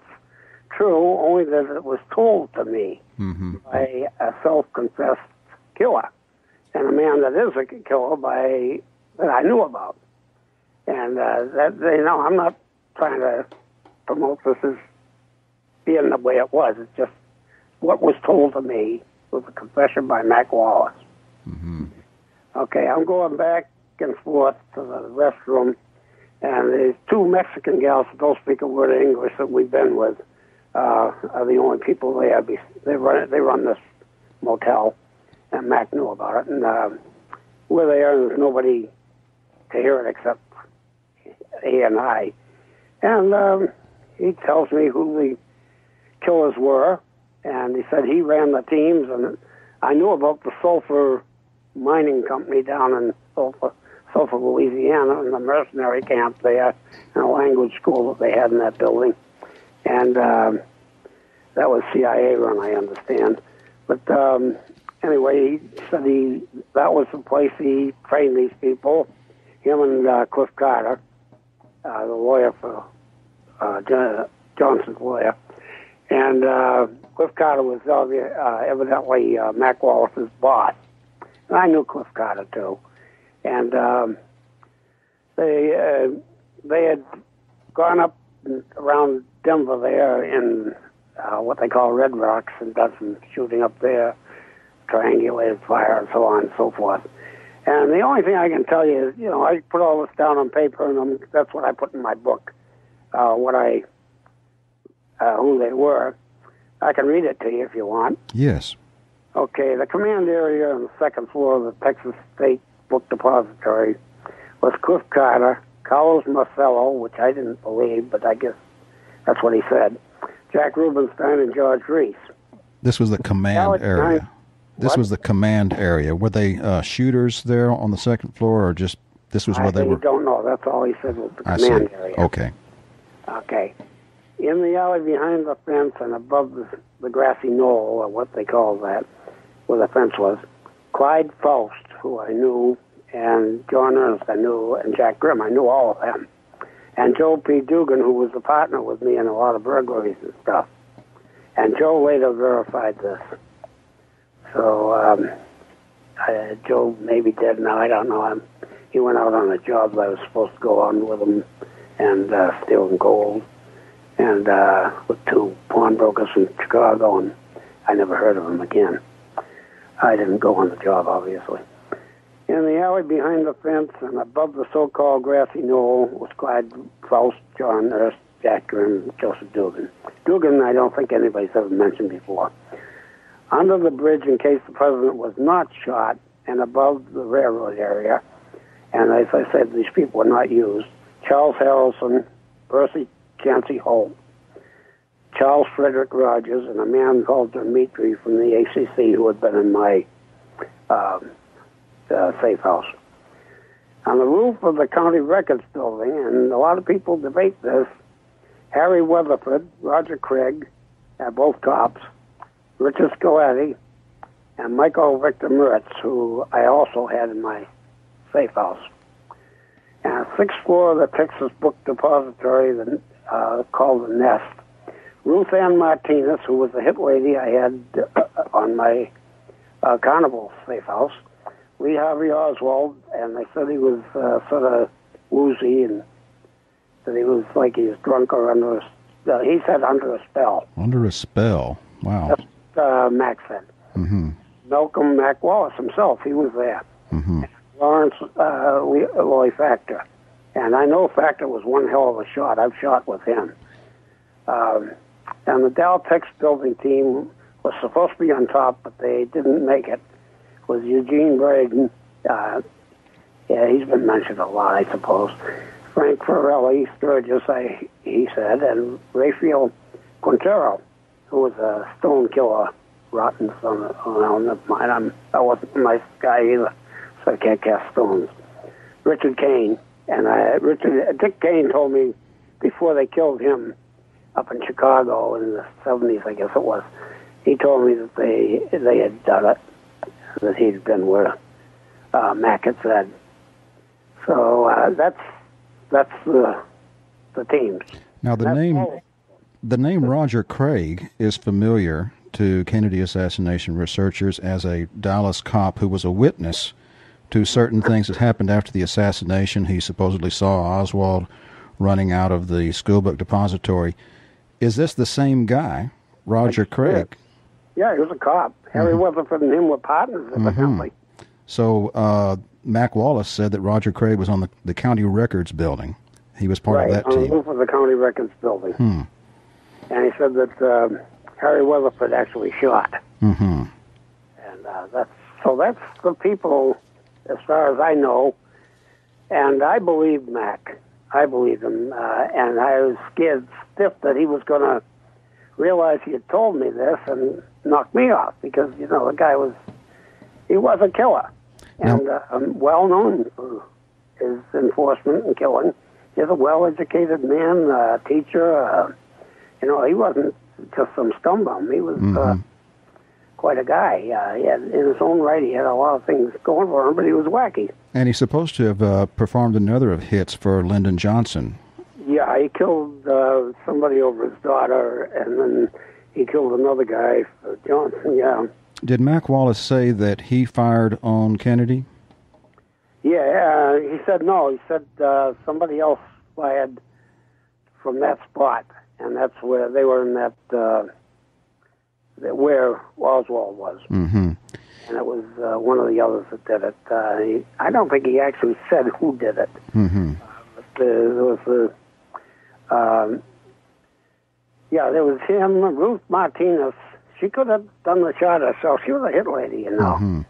Speaker 3: true, only that it was told to me by a self-confessed killer, and a man that is a killer that I knew about. And I'm not trying to promote this as being the way it was. It's just what was told to me was a confession by Mac Wallace. Okay, I'm going back and forth to the restroom, and there's two Mexican gals that don't speak a word of English that we've been with. Are the only people there. They run this motel, and Mac knew about it. And we're there, and there's nobody to hear it except he and I. And he tells me who the killers were, and he said he ran the teams, and I knew about the sulfur mining company down in Sulphur, Louisiana, and the mercenary camp there, and a language school that they had in that building. And that was CIA run, I understand. But anyway, he said that was the place he trained these people, him and Cliff Carter, the lawyer for Johnson's lawyer. And Cliff Carter was evidently Mac Wallace's boss. And I knew Cliff Carter, too. And they had gone up around Denver there in what they call Red Rocks and done some shooting up there, triangulated fire and so on and so forth. And the only thing I can tell you is, I put all this down on paper, and that's what I put in my book, who they were. I can read it to you if you want.
Speaker 2: Yes.
Speaker 3: Okay, the command area on the second floor of the Texas State Book Depository was Cliff Carter, Carlos Marcello, which I didn't believe, but I guess that's what he said, Jack Rubenstein, and George Reese.
Speaker 2: This was the command area. This was the command area. Were they shooters there on the second floor, or just this was where they were?
Speaker 3: I don't know. That's all he said was the command area.
Speaker 2: Okay.
Speaker 3: Okay. In the alley behind the fence and above the grassy knoll, or what they call that, where the fence was, Clyde Faust, who I knew, and John Ernst I knew, and Jack Grimm. I knew all of them. And Joe P. Dugan, who was a partner with me in a lot of burglaries and stuff. And Joe later verified this. So Joe maybe did now. I don't know. He went out on a job that I was supposed to go on with him and stealing gold, and with two pawnbrokers from Chicago, and I never heard of him again. I didn't go on the job, obviously. In the alley behind the fence and above the so-called grassy knoll was Clyde Faust, John Ernst, Jack Grimm, Joseph Dugan. Dugan, I don't think anybody's ever mentioned before. Under the bridge, in case the president was not shot, and above the railroad area, and as I said, these people were not used, Charles Harrelson, Percy Chancey Holt, Charles Frederick Rogers, and a man called Dimitri from the ACC who had been in my safe house. On the roof of the county records building, and a lot of people debate this, Harry Weatherford, Roger Craig, both cops, Richard Scalati, and Michael Victor Mertz, who I also had in my safe house. And on the sixth floor of the Texas Book Depository, called the Nest, Ruth Ann Martinez, who was the hit lady I had on my Carnival safe house, Lee Harvey Oswald, and they said he was sort of woozy, and that he was like he was drunk or he said under a spell.
Speaker 2: Under a spell. Wow.
Speaker 3: That's what Mac said.
Speaker 2: Mm-hmm.
Speaker 3: Malcolm Mac Wallace himself, he was there.
Speaker 2: Mm-hmm.
Speaker 3: Lawrence Loy Factor. And I know Factor was one hell of a shot. I've shot with him. And the Dow Tex building team was supposed to be on top, but they didn't make it. It was Eugene Braden. Yeah, he's been mentioned a lot, I suppose. Frank Farelli, Sturgis, he said, and Raphael Quintero, who was a stone killer, rotten son. Oh, never mind. I wasn't a nice guy either, so I can't cast stones. Richard Kane, and Dick Kane told me before they killed him up in Chicago in the 70s, I guess it was. He told me that they had done it, that he'd been where Mac had said. So that's the teams.
Speaker 2: Now the name Roger Craig is familiar to Kennedy assassination researchers as a Dallas cop who was a witness to certain things that happened after the assassination. He supposedly saw Oswald running out of the schoolbook depository. Is this the same guy, Roger Craig?
Speaker 3: Yeah, he was a cop. Harry Weatherford and him were partners, evidently.
Speaker 2: So Mac Wallace said that Roger Craig was on the county records building. He was part of that team.
Speaker 3: Right, on the roof of the county records building. And he said that Harry Weatherford actually shot.
Speaker 2: Mm-hmm.
Speaker 3: And that's the people, as far as I know. And I believed Mac. I believed him. And I was scared stiff that he was going to realize he had told me this and knock me off, because, the guy was a killer. And well known for his enforcement and killing. He's a well-educated man, teacher. He wasn't just some scumbum. He was quite a guy. He had, in his own right, he had a lot of things going for him, but he was wacky.
Speaker 2: And he's supposed to have performed another of hits for Lyndon Johnson. Yeah,
Speaker 3: he killed somebody over his daughter, and then he killed another guy for Johnson, yeah.
Speaker 2: Did Mac Wallace say that he fired on Kennedy?
Speaker 3: Yeah, he said no. He said somebody else fired from that spot, and that's where they were in that where Oswald was.
Speaker 2: Mm-hmm.
Speaker 3: And it was one of the others that did it. I don't think he actually said who did it.
Speaker 2: Mm-hmm.
Speaker 3: But there was him, Ruth Martinez. She could have done the shot herself. She was a hit lady,
Speaker 2: Mm-hmm.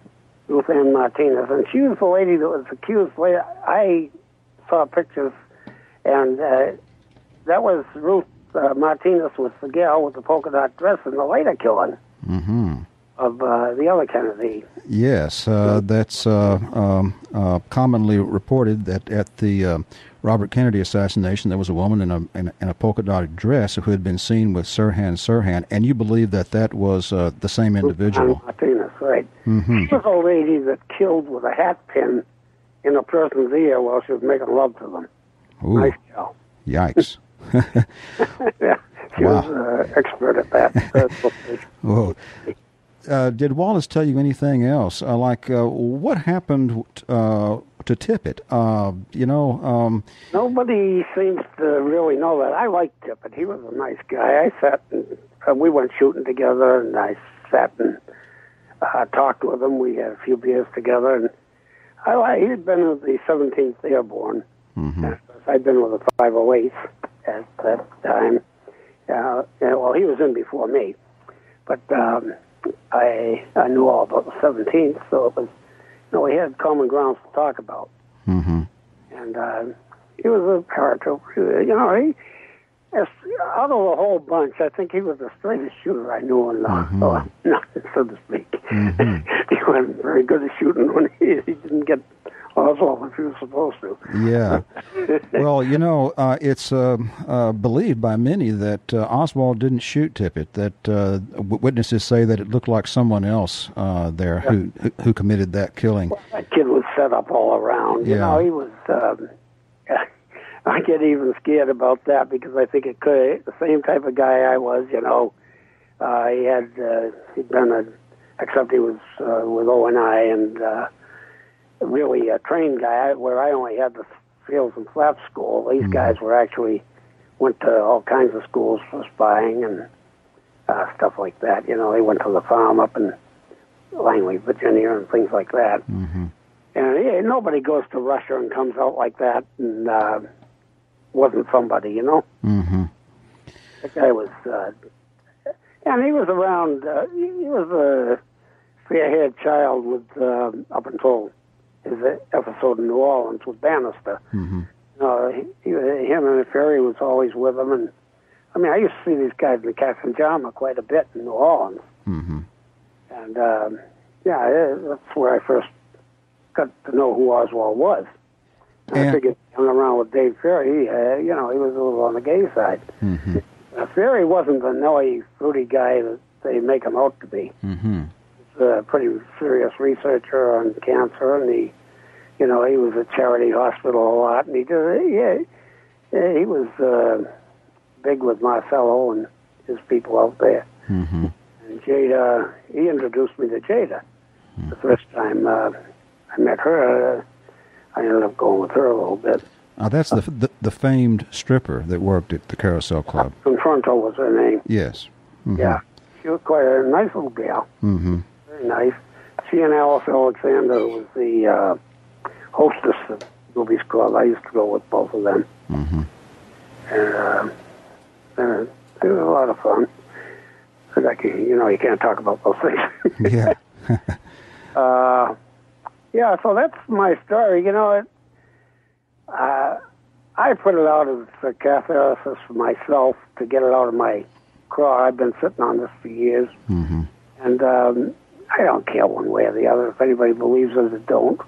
Speaker 3: Ruth Ann Martinez. And she was the lady that was accused later. I saw pictures, and that was Ruth Martinez with the gal with the polka dot dress in the later killing of the other Kennedy.
Speaker 2: Yes, that's commonly reported that at the Robert Kennedy assassination, there was a woman in a polka dotted dress who had been seen with Sirhan, and you believe that was the same individual.
Speaker 3: Martinez, right. She was a lady that killed with a hat pin in a person's ear while she was making love to them.
Speaker 2: Ooh.
Speaker 3: Nice gal.
Speaker 2: Yikes.
Speaker 3: Yeah, she was expert at that.
Speaker 2: Whoa. Did Wallace tell you anything else? What happened to Tippett?
Speaker 3: Nobody seems to really know that. I liked Tippett. He was a nice guy. I sat and we went shooting together, and I sat and talked with him. We had a few beers together, and he had been with the 17th Airborne. And I'd been with the 508th at that time. Well, he was in before me, but I knew all about the 17th, so it was, we had common grounds to talk about. And he was a character. Out of the whole bunch, I think he was the straightest shooter I knew, so to speak. He wasn't very good at shooting when he didn't get Oswald if he was supposed to.
Speaker 2: Yeah. Well, it's believed by many that Oswald didn't shoot Tippett, that witnesses say that it looked like someone else there who committed that killing.
Speaker 3: Well, that kid was set up all around. He was... I get even scared about that because I think it could... The same type of guy I was, he'd been except he was with O&I and... really a trained guy, where I only had the Fields and Flaps school. These guys went to all kinds of schools for spying and stuff like that. They went to the farm up in Langley, Virginia, and things like that. And nobody goes to Russia and comes out like that and wasn't somebody, That guy was, and he was around, he was a fair-haired child with, up until his episode in New Orleans with Bannister. Him and Ferry was always with him, and I used to see these guys in the Cats and Jama quite a bit in New Orleans. And that's where I first got to know who Oswald was. And I figured hung around with Dave Ferry. He was a little on the gay side. Ferry wasn't the Nelly fruity guy that they make him out to be. A pretty serious researcher on cancer, and he was at Charity Hospital a lot, and he was big with Marcello and his people out there. And Jada, he introduced me to Jada. The first time I met her, I ended up going with her a little bit.
Speaker 2: That's the famed stripper that worked at the Carousel Club.
Speaker 3: Confronto was her name.
Speaker 2: Yes.
Speaker 3: Yeah, she was quite a nice little gal. Very nice. She and Alice Alexander was the hostess of Ruby's Club. I used to go with both of them. And it was a lot of fun. Like, you can't talk about those things. So that's my story. I put it out as a catharsis for myself to get it out of my craw. I've been sitting on this for years. And I don't care one way or the other. If anybody believes it or don't.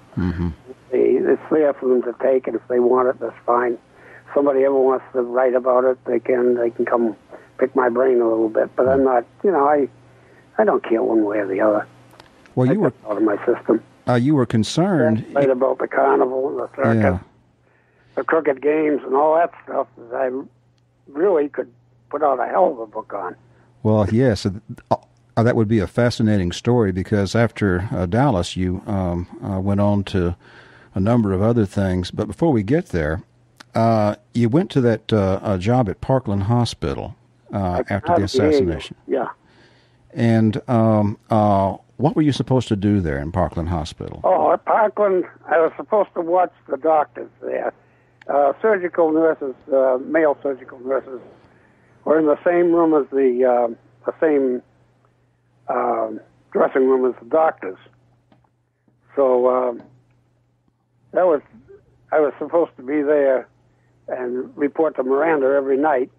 Speaker 3: It's there for them to take, and if they want it, that's fine. If somebody ever wants to write about it, they can come pick my brain a little bit. But I'm not, I don't care one way or the other.
Speaker 2: Well, you were
Speaker 3: out of my system.
Speaker 2: You were concerned.
Speaker 3: Right about the carnival and the circus, the crooked games, and all that stuff that I really could put out a hell of a book on.
Speaker 2: Well, yes, that would be a fascinating story because after Dallas, you went on to a number of other things. But before we get there, you went to that job at Parkland Hospital after the assassination.
Speaker 3: Yeah.
Speaker 2: And what were you supposed to do there in Parkland Hospital? Oh,
Speaker 3: at Parkland, I was supposed to watch the doctors there. Surgical nurses, male surgical nurses, were in the same room as the same dressing room as the doctors. So I was supposed to be there and report to Miranda every night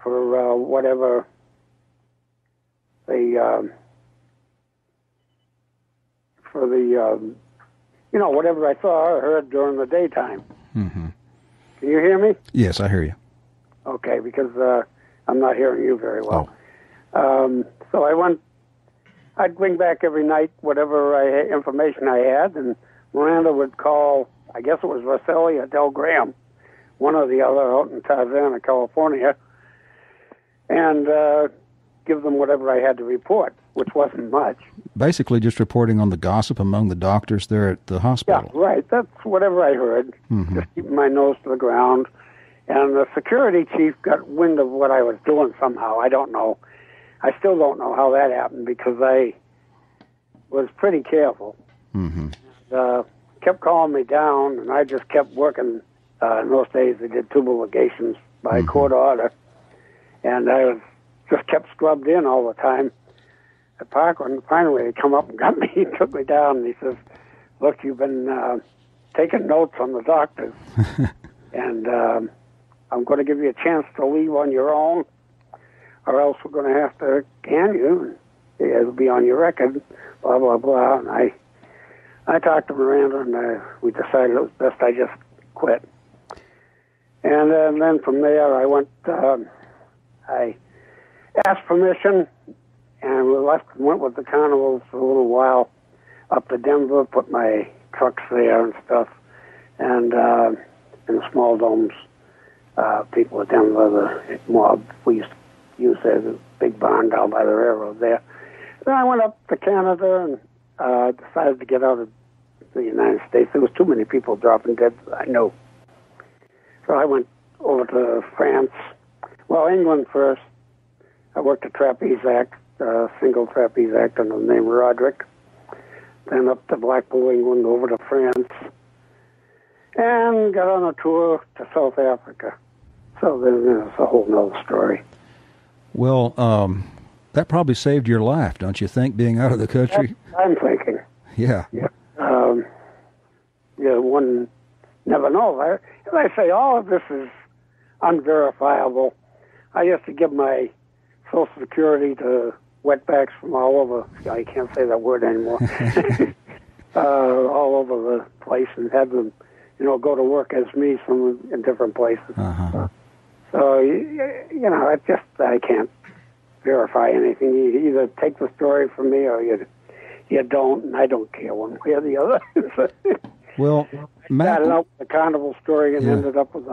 Speaker 3: for whatever whatever I saw or heard during the daytime.
Speaker 2: Mm-hmm.
Speaker 3: Can you hear me?
Speaker 2: Yes, I hear you.
Speaker 3: Okay, because I'm not hearing you very well.
Speaker 2: Oh.
Speaker 3: So I'd bring back every night whatever information I had, and Miranda would call, I guess it was Rosselli or Del Graham, one or the other out in Tarzana, California, and give them whatever I had to report, which wasn't much.
Speaker 2: Basically just reporting on the gossip among the doctors there at the hospital.
Speaker 3: Yeah, right. That's whatever I heard.
Speaker 2: Mm-hmm.
Speaker 3: Just keeping my nose to the ground. And the security chief got wind of what I was doing somehow. I don't know. I still don't know how that happened because I was pretty careful.
Speaker 2: Mm-hmm.
Speaker 3: Kept calling me down, and I just kept working. In those days, they did tuber ligations by court order. And I just kept scrubbed in all the time at Parkland. And finally, he come up and got me. He took me down, and he says, "Look, you've been taking notes on the doctors, and I'm going to give you a chance to leave on your own, or else we're going to have to can you. And it'll be on your record, blah, blah, blah." And I talked to Miranda, and we decided it was best I just quit. And then from there, I went, I asked permission, and we went with the carnivals for a little while up to Denver, put my trucks there and stuff, and in the small domes, people at Denver, the mob, we used to use the big barn down by the railroad there. Then I went up to Canada and decided to get out of the United States. There was too many people dropping dead, I knew. So I went over to France. Well, England first. I worked a trapeze act, single trapeze act under the name Roderick. Then up to Blackpool, England, over to France. And got on a tour to South Africa. So there's a whole nother story.
Speaker 2: Well, that probably saved your life, don't you think, being out of the country?
Speaker 3: I'm thinking.
Speaker 2: Yeah.
Speaker 3: Yeah. One never knows. As I say, all of this is unverifiable. I used to give my Social Security to wetbacks from all over. I can't say that word anymore. All over the place, and had them, go to work as me in different places.
Speaker 2: Uh-huh.
Speaker 3: So, I can't verify anything. You either take the story from me or you don't, and I don't care one way or the other.
Speaker 2: Well, Mac,
Speaker 3: started out with the carnival story and ended up with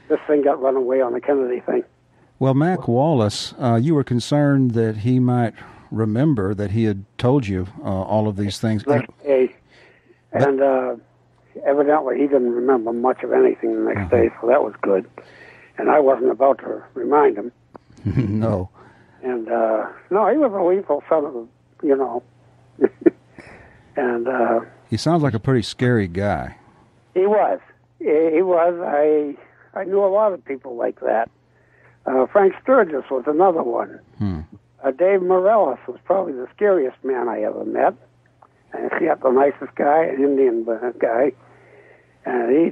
Speaker 3: this thing got run away on the Kennedy thing.
Speaker 2: Well, Mac Wallace, you were concerned that he might remember that he had told you all of these things.
Speaker 3: And evidently he didn't remember much of anything the next day, so that was good. And I wasn't about to remind him.
Speaker 2: No.
Speaker 3: And, no, he was a lethal son of and
Speaker 2: he sounds like a pretty scary guy.
Speaker 3: He was. He was. I knew a lot of people like that. Frank Sturgis was another one. Dave Morales was probably the scariest man I ever met. And he got the nicest guy, an Indian guy. And he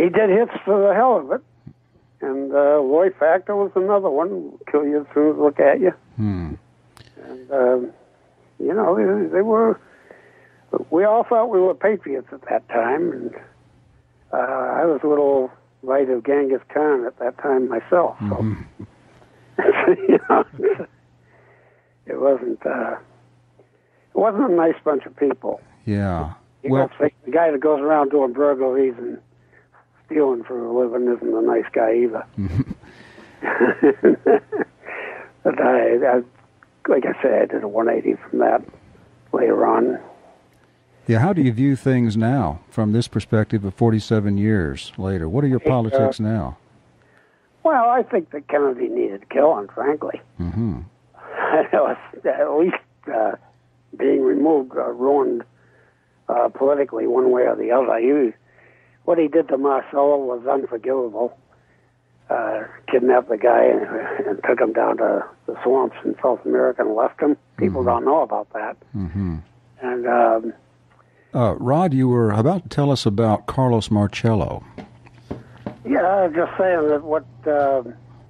Speaker 3: did hits for the hell of it. And Roy Factor was another one. Kill you as soon as look at you. And, they were... We all thought we were patriots at that time. And I was a little right of Genghis Khan at that time myself. So, it wasn't a nice bunch of people.
Speaker 2: Yeah.
Speaker 3: Well, the guy that goes around doing burglaries and stealing for a living isn't a nice guy either. But I, like I said, I did a 180 from that later on.
Speaker 2: Yeah, how do you view things now from this perspective of 47 years later? What are your politics now?
Speaker 3: Well, I think that Kennedy needed killing, frankly. It was, at least being removed ruined politically one way or the other. What he did to Marcelo was unforgivable. Kidnapped the guy and took him down to the swamps in South America and left him. People don't know about that. And
Speaker 2: Rod, you were about to tell us about Carlos Marcello.
Speaker 3: Yeah, I was just saying that what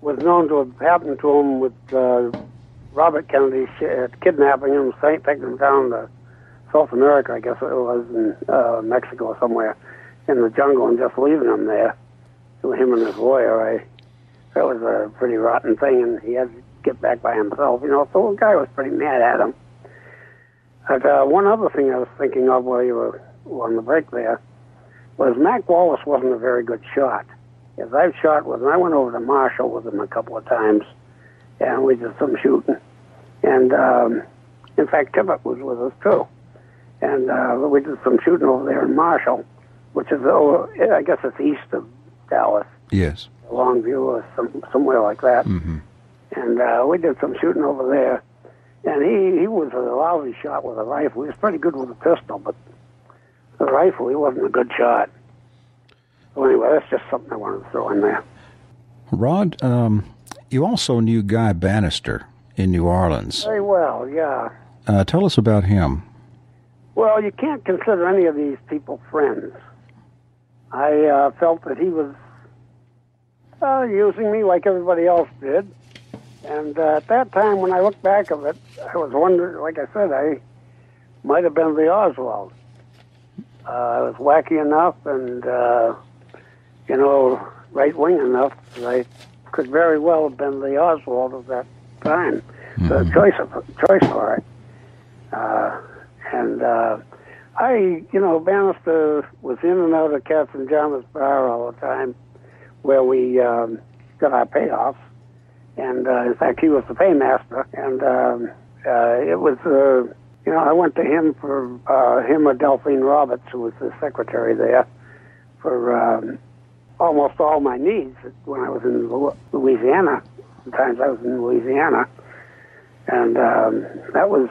Speaker 3: was known to have happened to him with Robert Kennedy kidnapping him, taking him down to South America, I guess it was, in Mexico or somewhere, in the jungle, and just leaving him there, to him and his lawyer. That was a pretty rotten thing, and he had to get back by himself, so the guy was pretty mad at him. But one other thing I was thinking of while you were on the break there was Mac Wallace wasn't a very good shot. As I've shot with him, I went over to Marshall with him a couple of times, and we did some shooting. And, in fact, Tippett was with us, too. And we did some shooting over there in Marshall, which is, I guess it's east of Dallas.
Speaker 2: Yes.
Speaker 3: Longview or somewhere like that.
Speaker 2: Mm-hmm.
Speaker 3: And we did some shooting over there. And he was a lousy shot with a rifle. He was pretty good with a pistol, but the rifle, he wasn't a good shot. So anyway, that's just something I wanted to throw in there.
Speaker 2: Rod, you also knew Guy Bannister in New Orleans.
Speaker 3: Very well, yeah.
Speaker 2: Tell us about him.
Speaker 3: Well, you can't consider any of these people friends. I felt that he was using me like everybody else did. And at that time, when I look back of it, I was wondering, like I said, I might have been the Oswald. I was wacky enough and, right-wing enough that I could very well have been the Oswald of that time.
Speaker 2: Mm-hmm.
Speaker 3: The choice for it. Bannister was in and out of Captain Jarman's bar all the time, where we got our payoffs. And, in fact, he was the paymaster. And it was, I went to him for him or Delphine Roberts, who was the secretary there, for almost all my needs when I was in Louisiana. Sometimes I was in Louisiana. And that was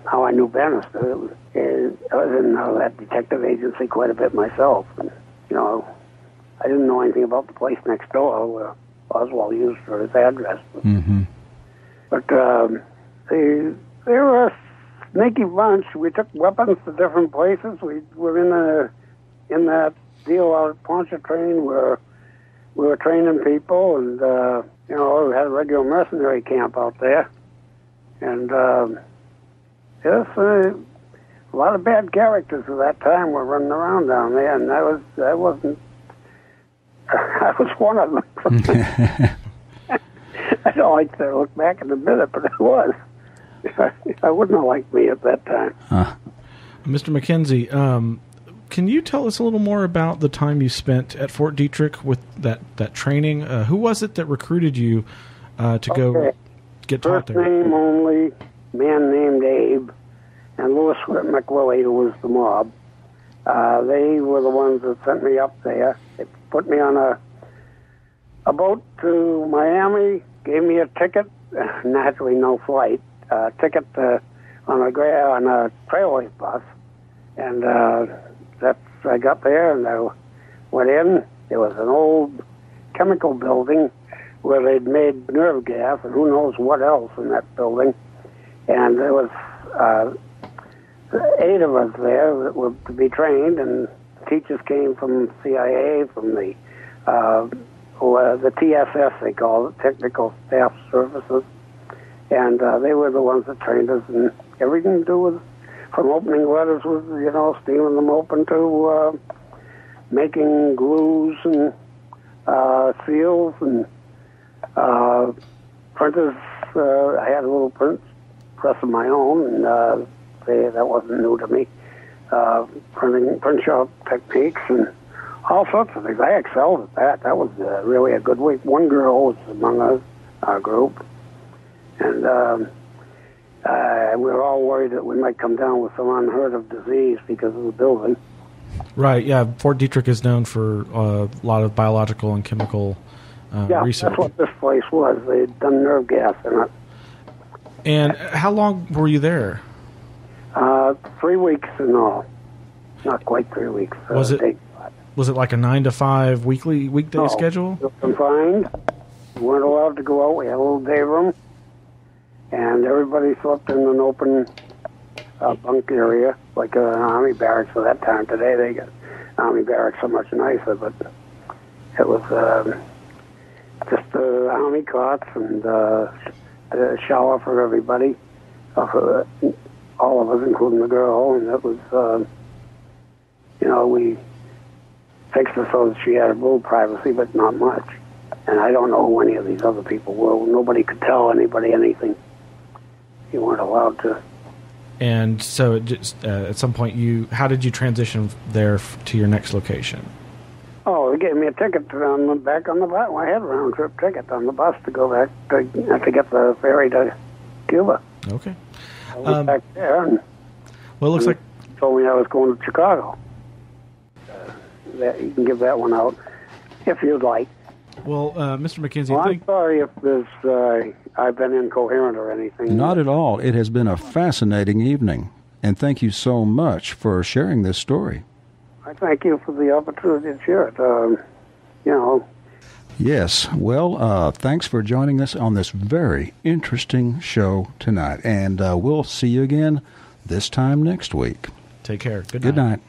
Speaker 3: how I knew Bannister. I was in that detective agency quite a bit myself. And, I didn't know anything about the place next door where Oswald used for his address.
Speaker 2: Mm-hmm.
Speaker 3: But they were a snaky bunch. We took weapons to different places. We were in that deal out at Pontchartrain where we were training people, and we had a regular mercenary camp out there. And yes, a lot of bad characters at that time were running around down there, and I was one of them. I don't like to look back in a minute, but it was. I wouldn't have liked me at that time.
Speaker 1: Mr. McKenzie, can you tell us a little more about the time you spent at Fort Detrick with that training? Who was it that recruited you to go get taught there?
Speaker 3: First name only, man named Abe, and Louis McWillie, who was the mob. They were the ones that sent me up there. They put me on a boat to Miami, gave me a ticket, naturally no flight, ticket on a trailway bus, and I got there and I went in. There was an old chemical building where they'd made nerve gas and who knows what else in that building, and there was 8 of us there that were to be trained, and teachers came from CIA, from the TSS, they call it, Technical Staff Services, and they were the ones that trained us, and everything to do with, from opening letters with, stealing them open to making glues and seals and printers. I had a little press of my own, and that wasn't new to me. Print shop techniques and all sorts of things. I excelled at that. That was really a good week. One girl was among us, our group, and we were all worried that we might come down with some unheard of disease because of the building.
Speaker 1: Right, yeah. Fort Detrick is known for a lot of biological and chemical research.
Speaker 3: That's what this place was. They had done nerve gas in it.
Speaker 1: And how long were you there?
Speaker 3: 3 weeks in all. Not quite 3 weeks.
Speaker 1: Was it like a 9 to 5 weekday schedule?
Speaker 3: We were confined. We weren't allowed to go out. We had a little day room, and everybody slept in an open bunk area, like an Army barracks for that time. Today they got Army barracks so much nicer, but it was just Army cots and a shower for everybody, all of us, including the girl, and it was, we fixed her so that she had a little privacy, but not much. And I don't know who any of these other people were. Nobody could tell anybody anything. You weren't allowed to.
Speaker 1: And so at some point, how did you transition there to your next location?
Speaker 3: Oh, they gave me a ticket back on the bus. I had a round-trip ticket on the bus to go back to get the ferry to Cuba.
Speaker 1: Okay.
Speaker 3: I went back there, and
Speaker 1: it looks like
Speaker 3: told me I was going to Chicago. You can give that one out if you'd like.
Speaker 1: Well, Mr. McKenzie,
Speaker 3: I'm sorry if I've been incoherent or anything.
Speaker 2: Not at all. It has been a fascinating evening, and thank you so much for sharing this story.
Speaker 3: I thank you for the opportunity to share it.
Speaker 2: Yes. Well, thanks for joining us on this very interesting show tonight, and we'll see you again this time next week.
Speaker 1: Take care.
Speaker 2: Good night.